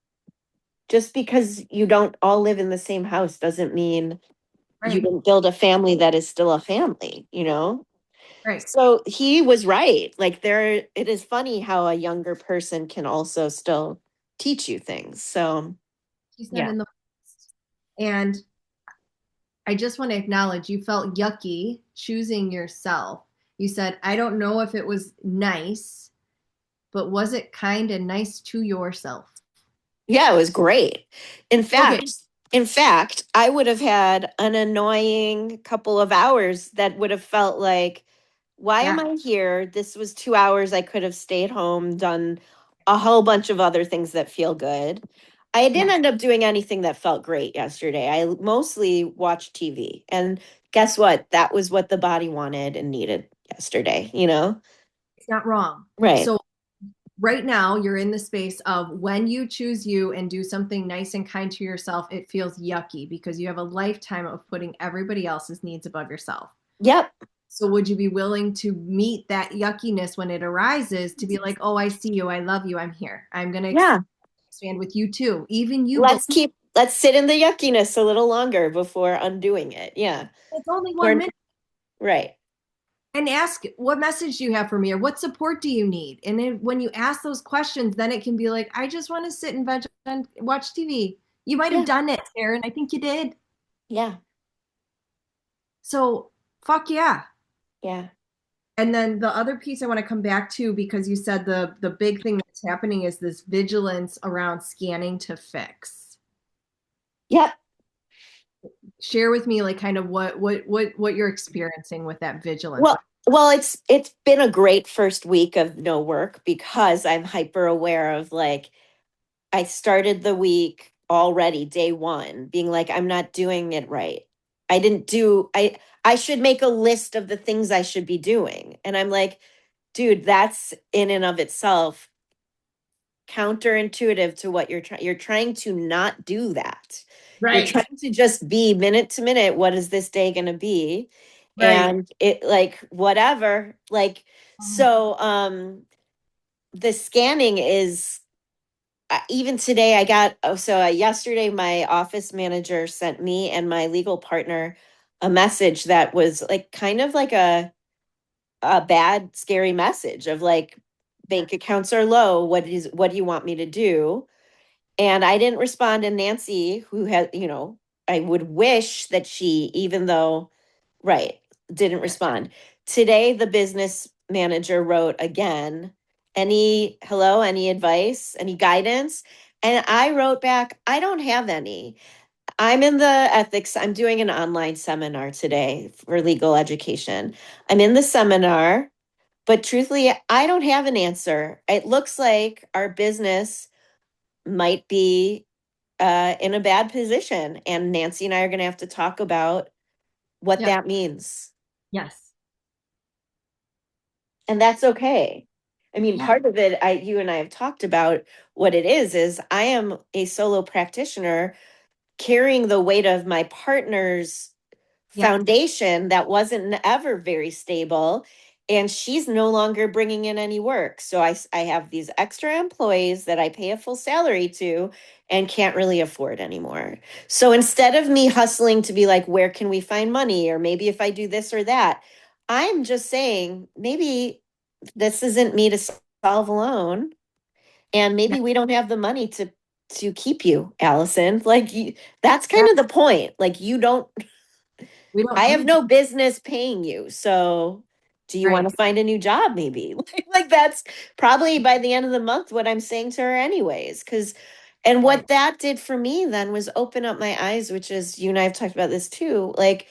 [SPEAKER 1] Just because you don't all live in the same house doesn't mean you
[SPEAKER 2] Right.
[SPEAKER 1] didn't build a family that is still a family.
[SPEAKER 2] Right.
[SPEAKER 1] So he was right. Like it is funny how a younger person can also still teach you things. So
[SPEAKER 2] She said
[SPEAKER 1] yeah.
[SPEAKER 2] in the past. And I just want to acknowledge you felt yucky choosing yourself. You said, I don't know if it was nice, but was it kind and nice to yourself?
[SPEAKER 1] Yeah, it was great. In
[SPEAKER 2] Okay.
[SPEAKER 1] fact, in fact, I would have had an annoying couple of hours that would have felt like, why am
[SPEAKER 2] Yeah.
[SPEAKER 1] I here? This was 2 hours. I could have stayed home, done a whole bunch of other things that feel good. I didn't
[SPEAKER 2] Yeah.
[SPEAKER 1] end up doing anything that felt great yesterday. I mostly watched TV. And guess what? That was what the body wanted and needed yesterday?
[SPEAKER 2] It's not wrong.
[SPEAKER 1] Right.
[SPEAKER 2] So right now you're in the space of when you choose you and do something nice and kind to yourself, it feels yucky because you have a lifetime of putting everybody else's needs above yourself.
[SPEAKER 1] Yep.
[SPEAKER 2] So would you be willing to meet that yuckiness when it arises to be like, oh, I see you, I love you, I'm here. I'm going to
[SPEAKER 1] Yeah.
[SPEAKER 2] expand with you too. Even you, but
[SPEAKER 1] Let's sit in the yuckiness a little longer before undoing it. Yeah.
[SPEAKER 2] it's only one
[SPEAKER 1] Or
[SPEAKER 2] minute.
[SPEAKER 1] right.
[SPEAKER 2] And ask, what message do you have for me, or what support do you need? And then when you ask those questions, then it can be like, I just want to sit and veg and watch TV. You might have
[SPEAKER 1] Yeah.
[SPEAKER 2] done it, Aaron. I think you did.
[SPEAKER 1] Yeah.
[SPEAKER 2] So, fuck yeah.
[SPEAKER 1] Yeah.
[SPEAKER 2] And then the other piece I want to come back to, because you said the big thing that's happening is this vigilance around scanning to fix.
[SPEAKER 1] Yep.
[SPEAKER 2] Share with me like kind of what you're experiencing with that vigilance.
[SPEAKER 1] Well, it's been a great first week of no work because I'm hyper aware of like I started the week already day one being like I'm not doing it right. I didn't do I should make a list of the things I should be doing. And I'm like, dude, that's in and of itself counterintuitive to what you're trying to not do that. You're
[SPEAKER 2] Right.
[SPEAKER 1] trying to just be minute to minute, what is this day going to be?
[SPEAKER 2] Right.
[SPEAKER 1] And it like whatever. Like so the scanning is even today I got yesterday my office manager sent me and my legal partner a message that was like kind of like a bad scary message of like bank accounts are low, what do you want me to do? And I didn't respond. And Nancy, who had, I would wish that she, even though, right, didn't respond. Today, the business manager wrote again, any advice, any guidance? And I wrote back, I don't have any. I'm in the ethics, I'm doing an online seminar today for legal education. I'm in the seminar, but truthfully, I don't have an answer. It looks like our business might be in a bad position. And Nancy and I are going to have to talk about what
[SPEAKER 2] Yep.
[SPEAKER 1] that means.
[SPEAKER 2] Yes.
[SPEAKER 1] And that's okay. I mean,
[SPEAKER 2] Yeah.
[SPEAKER 1] part of it, you and I have talked about what it is I am a solo practitioner carrying the weight of my partner's
[SPEAKER 2] Yep.
[SPEAKER 1] foundation that wasn't ever very stable, and she's no longer bringing in any work, so I have these extra employees that I pay a full salary to and can't really afford anymore. So instead of me hustling to be like, where can we find money, or maybe if I do this or that, I'm just saying maybe this isn't me to solve alone, and
[SPEAKER 2] Yeah.
[SPEAKER 1] maybe we don't have the money to keep you, Allison. Like that's
[SPEAKER 2] Yeah.
[SPEAKER 1] kind of the point. Like you don't
[SPEAKER 2] We don't
[SPEAKER 1] I have
[SPEAKER 2] need
[SPEAKER 1] no business paying you. So do you want
[SPEAKER 2] right.
[SPEAKER 1] to find a new job maybe? Like that's probably by the end of the month what I'm saying to her anyways. And
[SPEAKER 2] Right.
[SPEAKER 1] what that did for me then was open up my eyes, which is you and I have talked about this too. Like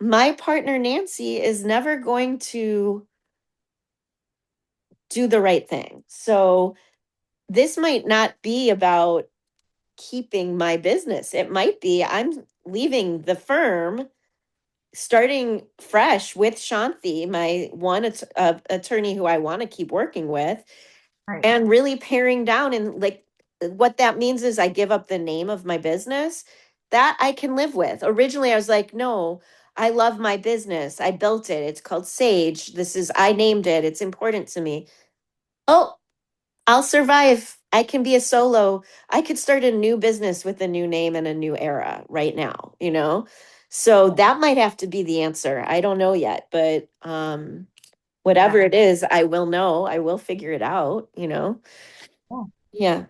[SPEAKER 1] my partner Nancy is never going to do the right thing. So this might not be about keeping my business. It might be I'm leaving the firm, starting fresh with Shanti, my one attorney who I want to keep working with,
[SPEAKER 2] Right.
[SPEAKER 1] and really paring down. And like what that means is I give up the name of my business that I can live with. Originally, I was like, no, I love my business. I built it. It's called Sage. I named it. It's important to me. Oh, I'll survive. I can be a solo. I could start a new business with a new name and a new era right now, you know? So that might have to be the answer. I don't know yet, but
[SPEAKER 2] Yeah.
[SPEAKER 1] whatever it is, I will know. I will figure it out, you know?
[SPEAKER 2] Yeah.
[SPEAKER 1] Yeah.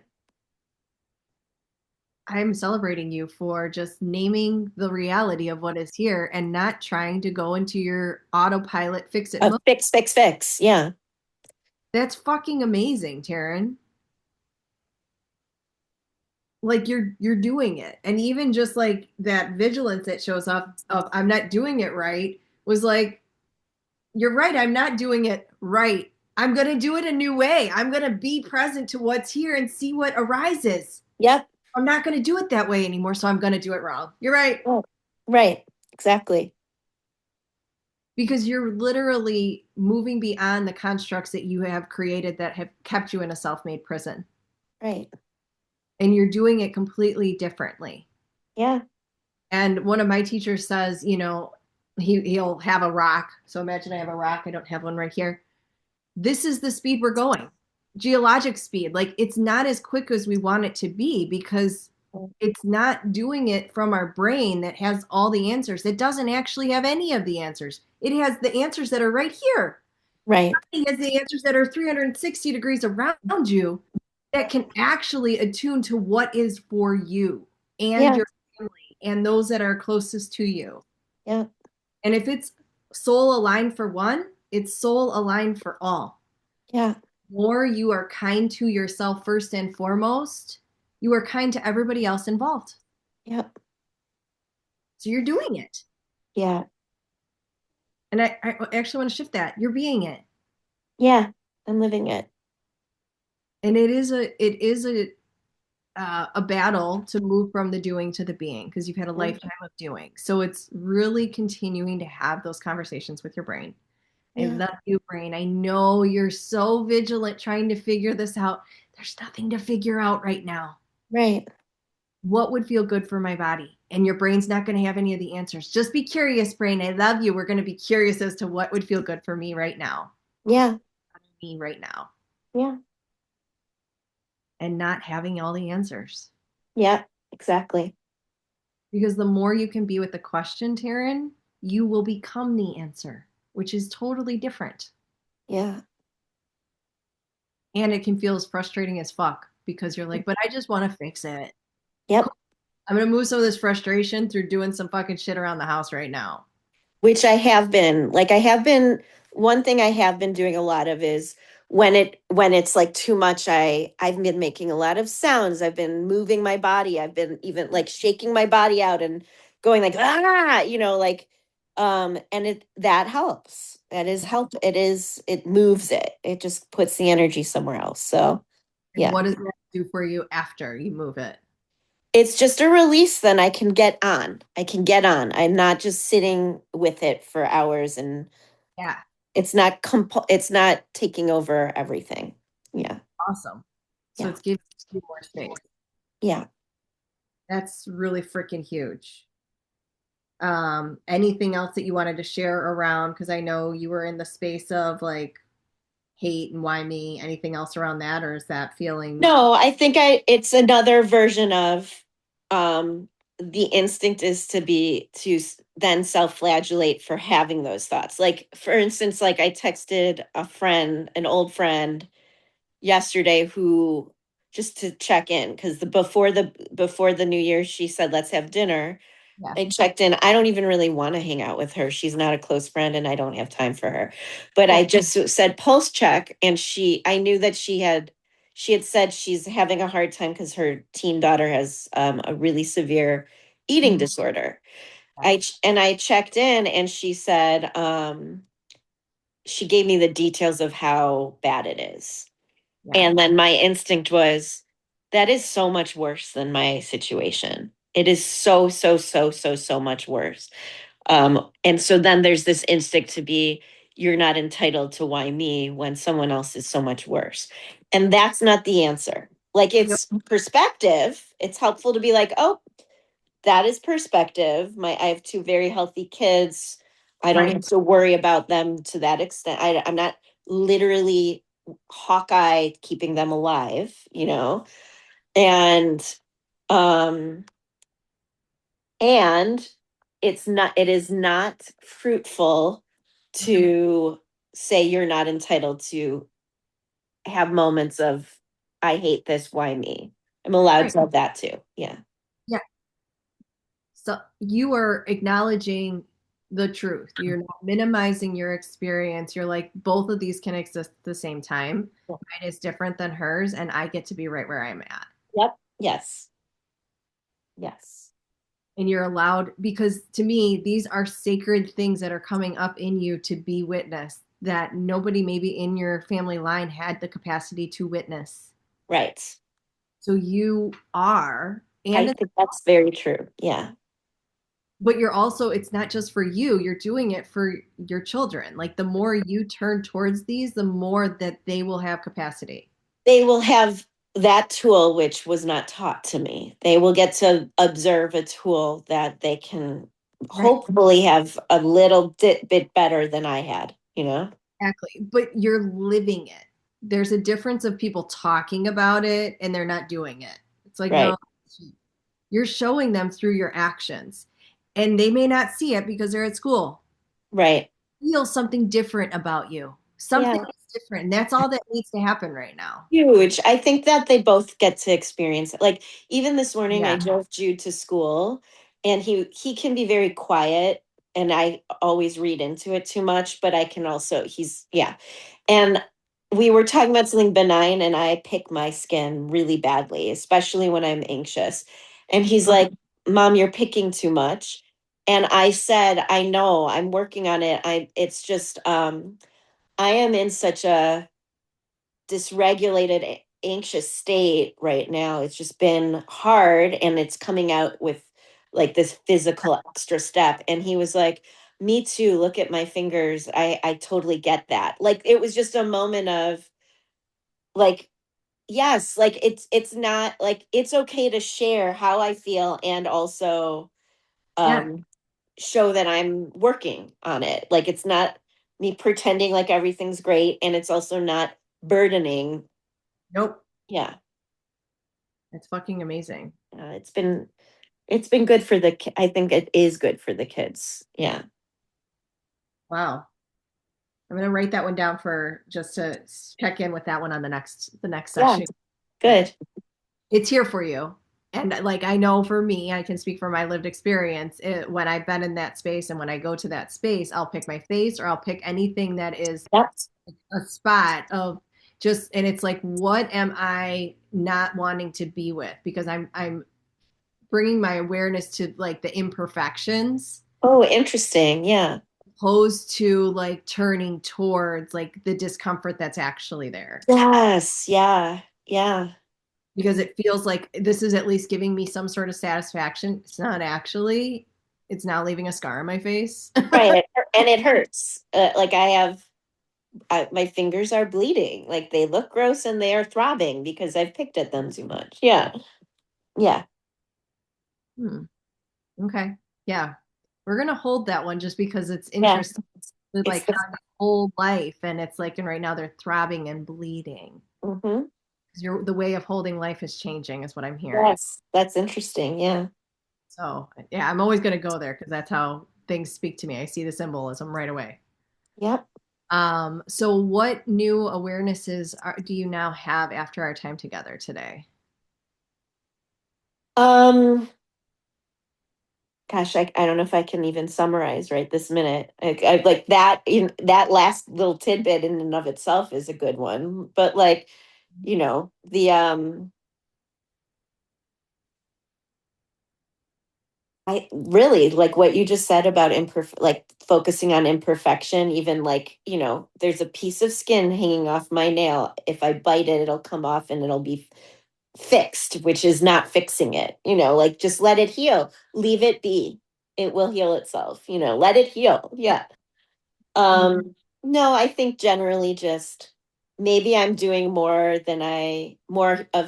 [SPEAKER 2] I'm celebrating you for just naming the reality of what is here and not trying to go into your autopilot fix it mode.
[SPEAKER 1] Fix, fix, fix. Yeah.
[SPEAKER 2] That's fucking amazing, Taryn. Like you're doing it. And even just like that vigilance that shows up of I'm not doing it right was like, you're right, I'm not doing it right. I'm going to do it a new way. I'm going to be present to what's here and see what arises.
[SPEAKER 1] Yep.
[SPEAKER 2] I'm not going to do it that way anymore, so I'm going to do it wrong. You're right.
[SPEAKER 1] Oh, right. Exactly.
[SPEAKER 2] Because you're literally moving beyond the constructs that you have created that have kept you in a self-made prison.
[SPEAKER 1] Right.
[SPEAKER 2] And you're doing it completely differently.
[SPEAKER 1] Yeah.
[SPEAKER 2] And one of my teachers says, he'll have a rock. So imagine I have a rock. I don't have one right here. This is the speed we're going. Geologic speed. Like it's not as quick as we want it to be because it's not doing it from our brain that has all the answers. It doesn't actually have any of the answers. It has the answers that are right here.
[SPEAKER 1] Right.
[SPEAKER 2] It has the answers that are 360 degrees around you that can actually attune to what is for you and
[SPEAKER 1] Yeah.
[SPEAKER 2] your family and those that are closest to you.
[SPEAKER 1] Yeah.
[SPEAKER 2] And if it's soul aligned for one, it's soul aligned for all.
[SPEAKER 1] Yeah.
[SPEAKER 2] More you are kind to yourself first and foremost, you are kind to everybody else involved.
[SPEAKER 1] Yep.
[SPEAKER 2] So you're doing it.
[SPEAKER 1] Yeah.
[SPEAKER 2] And I actually want to shift that. You're being it.
[SPEAKER 1] Yeah. I'm living it.
[SPEAKER 2] And it is a battle to move from the doing to the being because you've had a lifetime of doing. So it's really continuing to have those conversations with your brain. I
[SPEAKER 1] Yeah.
[SPEAKER 2] love you, brain. I know you're so vigilant trying to figure this out. There's nothing to figure out right now.
[SPEAKER 1] Right.
[SPEAKER 2] What would feel good for my body? And your brain's not going to have any of the answers. Just be curious, brain. I love you. We're going to be curious as to what would feel good for me right now.
[SPEAKER 1] Yeah.
[SPEAKER 2] Me right now.
[SPEAKER 1] Yeah.
[SPEAKER 2] And not having all the answers.
[SPEAKER 1] Yeah. Exactly.
[SPEAKER 2] Because the more you can be with the question, Taryn, you will become the answer, which is totally different.
[SPEAKER 1] Yeah.
[SPEAKER 2] And it can feel as frustrating as fuck because you're like, but I just want to fix it. Cool.
[SPEAKER 1] Yep.
[SPEAKER 2] I'm going to move some of this frustration through doing some fucking shit around the house right now.
[SPEAKER 1] Which I have been. Like I have been one thing I have been doing a lot of is when it's like too much, I've been making a lot of sounds. I've been moving my body. I've been even like shaking my body out and going like ah, like and it that helps. That is help. It moves it. It just puts the energy somewhere else. So
[SPEAKER 2] And
[SPEAKER 1] yeah.
[SPEAKER 2] what does that do for you after you move it?
[SPEAKER 1] It's just a release, then I can get on. I can get on. I'm not just sitting with it for hours and
[SPEAKER 2] Yeah,
[SPEAKER 1] it's not taking over everything. Yeah.
[SPEAKER 2] awesome. So
[SPEAKER 1] Yeah.
[SPEAKER 2] it's giving you more space.
[SPEAKER 1] Yeah.
[SPEAKER 2] That's really freaking huge. Anything else that you wanted to share around? Because I know you were in the space of like hate and why me. Anything else around that, or is that feeling
[SPEAKER 1] No, I think it's another version of um the instinct is then self-flagellate for having those thoughts. Like for instance, like I texted a friend, an old friend yesterday who just to check in because before the new year she said let's have dinner.
[SPEAKER 2] yeah,
[SPEAKER 1] I checked in. I don't even really want to hang out with her. She's not a close friend and I don't have time for her. But I
[SPEAKER 2] cool.
[SPEAKER 1] just said pulse check and I knew that she had said she's having a hard time because her teen daughter has a really severe eating
[SPEAKER 2] Mhm.
[SPEAKER 1] disorder.
[SPEAKER 2] Yeah,
[SPEAKER 1] I checked in and she said she gave me the details of how bad it is.
[SPEAKER 2] yeah,
[SPEAKER 1] And then my instinct was, that is so much worse than my situation. It is so, so, so, so, so much worse. And so then there's this instinct to be, you're not entitled to why me when someone else is so much worse. And that's not the answer. Like
[SPEAKER 2] yep,
[SPEAKER 1] it's perspective. It's helpful to be like, oh, that is perspective. I have two very healthy kids. I don't
[SPEAKER 2] right.
[SPEAKER 1] have to worry about them to that extent. I'm not literally Hawkeye keeping them alive. And um and it is not fruitful to say you're not entitled to have moments of I hate this, why me? I'm allowed
[SPEAKER 2] Right.
[SPEAKER 1] to have that too. Yeah.
[SPEAKER 2] Yeah. So you are acknowledging the truth. You're not minimizing your experience. You're like, both of these can exist at the same time. Mine is different than hers, and I get to be right where I'm at.
[SPEAKER 1] Yep. Yes. Yes.
[SPEAKER 2] And you're allowed, because to me, these are sacred things that are coming up in you to be witnessed that nobody maybe in your family line had the capacity to witness.
[SPEAKER 1] Right.
[SPEAKER 2] So you are,
[SPEAKER 1] I
[SPEAKER 2] and
[SPEAKER 1] think that's very true. Yeah.
[SPEAKER 2] but you're also, it's not just for you, you're doing it for your children. Like the more you turn towards these, the more that they will have capacity.
[SPEAKER 1] They will have that tool which was not taught to me. They will get to observe a tool that they can
[SPEAKER 2] Right.
[SPEAKER 1] hopefully have a little bit better than I had.
[SPEAKER 2] Exactly. But you're living it. There's a difference of people talking about it and they're not doing it. It's like, no,
[SPEAKER 1] Right.
[SPEAKER 2] you're showing them through your actions. And they may not see it because they're at school.
[SPEAKER 1] Right.
[SPEAKER 2] Feel something different about you. Something
[SPEAKER 1] Yeah.
[SPEAKER 2] is different. And that's all that needs to happen right now.
[SPEAKER 1] Huge. I think that they both get to experience it. Like even this morning I
[SPEAKER 2] Yeah.
[SPEAKER 1] drove Jude to school and he can be very quiet and I always read into it too much, but I can also, yeah. And we were talking about something benign, and I pick my skin really badly, especially when I'm anxious. And he's
[SPEAKER 2] Okay.
[SPEAKER 1] like, Mom, you're picking too much. And I said, I know, I'm working on it. It's just, I am in such a dysregulated, anxious state right now. It's just been hard, and it's coming out with like this physical extra step. And he was like, me too. Look at my fingers. I totally get that. Like it was just a moment of like, yes, like it's not like it's okay to share how I feel and also
[SPEAKER 2] Yeah.
[SPEAKER 1] um show that I'm working on it. Like it's not me pretending like everything's great, and it's also not burdening.
[SPEAKER 2] Nope.
[SPEAKER 1] Yeah.
[SPEAKER 2] It's fucking amazing.
[SPEAKER 1] It's been good for I think it is good for the kids. Yeah.
[SPEAKER 2] Wow. I'm gonna write that one down for just to check in with that one on the next
[SPEAKER 1] Yeah.
[SPEAKER 2] session. Like
[SPEAKER 1] Good.
[SPEAKER 2] it's here for you. And like I know for me, I can speak from my lived experience. When I've been in that space and when I go to that space, I'll pick my face or I'll pick anything that is
[SPEAKER 1] Yep.
[SPEAKER 2] a spot of just and it's like what am I not wanting to be with because I'm bringing my awareness to like the imperfections
[SPEAKER 1] Oh, interesting. Yeah.
[SPEAKER 2] opposed to like turning towards like the discomfort that's actually there
[SPEAKER 1] Yes. Yeah. Yeah.
[SPEAKER 2] because it feels like this is at least giving me some sort of satisfaction. It's not actually, it's now leaving a scar on my face.
[SPEAKER 1] Right. And it hurts. Like my fingers are bleeding. Like they look gross and they are throbbing because I've picked at them too much. Yeah. Yeah.
[SPEAKER 2] Hmm. Okay. Yeah. We're gonna hold that one just because it's
[SPEAKER 1] Yeah.
[SPEAKER 2] interesting. With,
[SPEAKER 1] It's
[SPEAKER 2] like
[SPEAKER 1] the,
[SPEAKER 2] how the whole life and it's like and right now they're throbbing and bleeding.
[SPEAKER 1] hmm.
[SPEAKER 2] 'Cause the way of holding life is changing is what I'm hearing.
[SPEAKER 1] Yes. That's interesting. Yeah.
[SPEAKER 2] So yeah, I'm always gonna go there because that's how things speak to me. I see the symbolism right away.
[SPEAKER 1] Yep.
[SPEAKER 2] So what new awarenesses do you now have after our time together today?
[SPEAKER 1] Um, Gosh, I don't know if I can even summarize right this minute. I like that in that last little tidbit in and of itself is a good one. But like, the I really like what you just said about like focusing on imperfection, even like, there's a piece of skin hanging off my nail. If I bite it, it'll come off and it'll be fixed, which is not fixing it, like just let it heal, leave it be. It will heal itself, let it heal. Yeah. No, I think generally just maybe I'm doing more of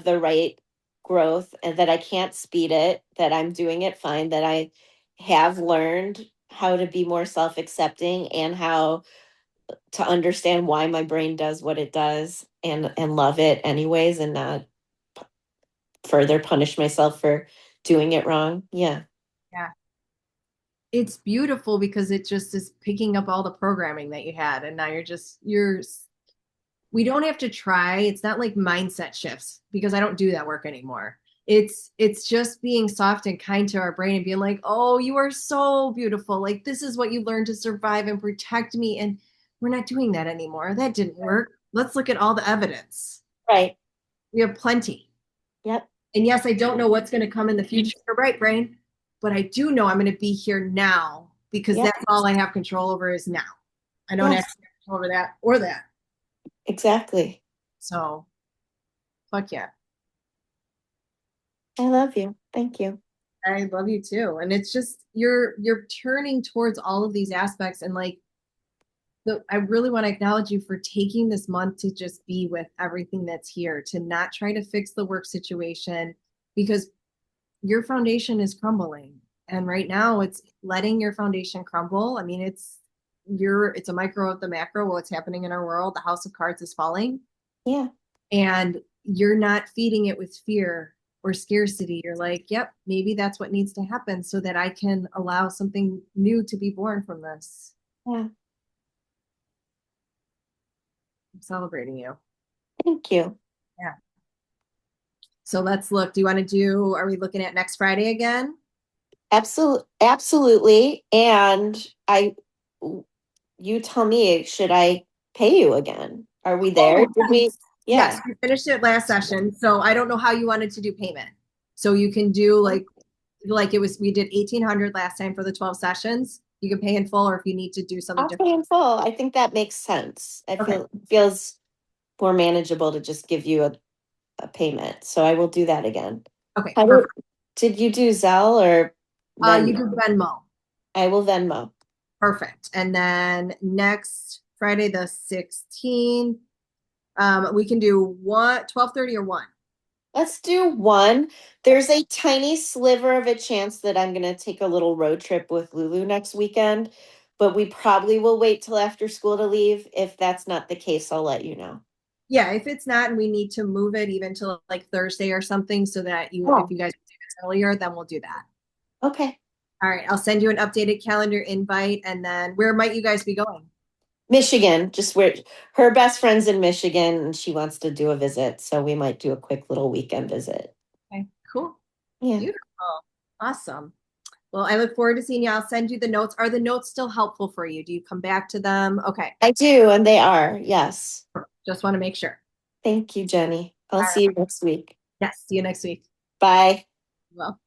[SPEAKER 1] the right growth, and that I can't speed it, that I'm doing it fine, that I have learned how to be more self-accepting and how to understand why my brain does what it does, and love it anyways, and not further punish myself for doing it wrong. Yeah.
[SPEAKER 2] Yeah. It's beautiful because it just is picking up all the programming that you had and now you're we don't have to try. It's not like mindset shifts because I don't do that work anymore. It's just being soft and kind to our brain and being like, "Oh, you are so beautiful. Like this is what you learned to survive and protect me." And we're not doing that anymore. That didn't work. Let's look at all the evidence.
[SPEAKER 1] Right.
[SPEAKER 2] We have plenty.
[SPEAKER 1] Yep.
[SPEAKER 2] And yes, I don't know what's going to come in the future, right, brain? But I do know I'm going to be here now because
[SPEAKER 1] Yep.
[SPEAKER 2] that's all I have control over is now. I don't
[SPEAKER 1] Yes.
[SPEAKER 2] actually have control over that or that.
[SPEAKER 1] Exactly.
[SPEAKER 2] So, fuck yeah.
[SPEAKER 1] I love you. Thank you.
[SPEAKER 2] I love you too. And it's just you're turning towards all of these aspects and like I really want to acknowledge you for taking this month to just be with everything that's here, to not try to fix the work situation because your foundation is crumbling. And right now it's letting your foundation crumble. I mean, it's a micro of the macro, what's happening in our world. The house of cards is falling
[SPEAKER 1] Yeah.
[SPEAKER 2] and you're not feeding it with fear or scarcity. You're like, yep, maybe that's what needs to happen so that I can allow something new to be born from this.
[SPEAKER 1] Yeah.
[SPEAKER 2] I'm celebrating you.
[SPEAKER 1] Thank you.
[SPEAKER 2] Yeah. So let's look. Do you want to are we looking at next Friday again?
[SPEAKER 1] Absolutely. And you tell me, should I pay you again? Are we there?
[SPEAKER 2] Oh,
[SPEAKER 1] Did we?
[SPEAKER 2] yes,
[SPEAKER 1] Yeah.
[SPEAKER 2] we finished it last session. So I don't know how you wanted to do payment. So you can do like it was we did 1,800 last time for the 12 sessions. You can pay in full, or if you need to do something
[SPEAKER 1] I'll
[SPEAKER 2] different.
[SPEAKER 1] pay in full. I think that makes sense.
[SPEAKER 2] Okay.
[SPEAKER 1] Feels more manageable to just give you a payment. So I will do that again.
[SPEAKER 2] Okay,
[SPEAKER 1] How
[SPEAKER 2] perfect.
[SPEAKER 1] did you do Zelle or
[SPEAKER 2] You do
[SPEAKER 1] Venmo?
[SPEAKER 2] Venmo.
[SPEAKER 1] I will Venmo.
[SPEAKER 2] Perfect. And then next Friday the 16th, we can do what 12:30 or 1.
[SPEAKER 1] Let's do one. There's a tiny sliver of a chance that I'm going to take a little road trip with Lulu next weekend, but we probably will wait till after school to leave. If that's not the case, I'll let you know.
[SPEAKER 2] Yeah, if it's not and we need to move it even to like Thursday or something so that if
[SPEAKER 1] Oh,
[SPEAKER 2] you guys do this earlier, then we'll do that.
[SPEAKER 1] okay.
[SPEAKER 2] All right, I'll send you an updated calendar invite and then where might you guys be going?
[SPEAKER 1] Michigan, just where her best friend's in Michigan and she wants to do a visit. So we might do a quick little weekend visit.
[SPEAKER 2] Okay, cool.
[SPEAKER 1] Yeah,
[SPEAKER 2] Beautiful. Awesome. Well, I look forward to seeing you. I'll send you the notes. Are the notes still helpful for you? Do you come back to them? Okay.
[SPEAKER 1] I do. And they are. Yes.
[SPEAKER 2] Just want to make sure.
[SPEAKER 1] Thank you, Jenny. I'll
[SPEAKER 2] All
[SPEAKER 1] see
[SPEAKER 2] right.
[SPEAKER 1] you next week.
[SPEAKER 2] Yes. See you next week.
[SPEAKER 1] Bye.
[SPEAKER 2] Well.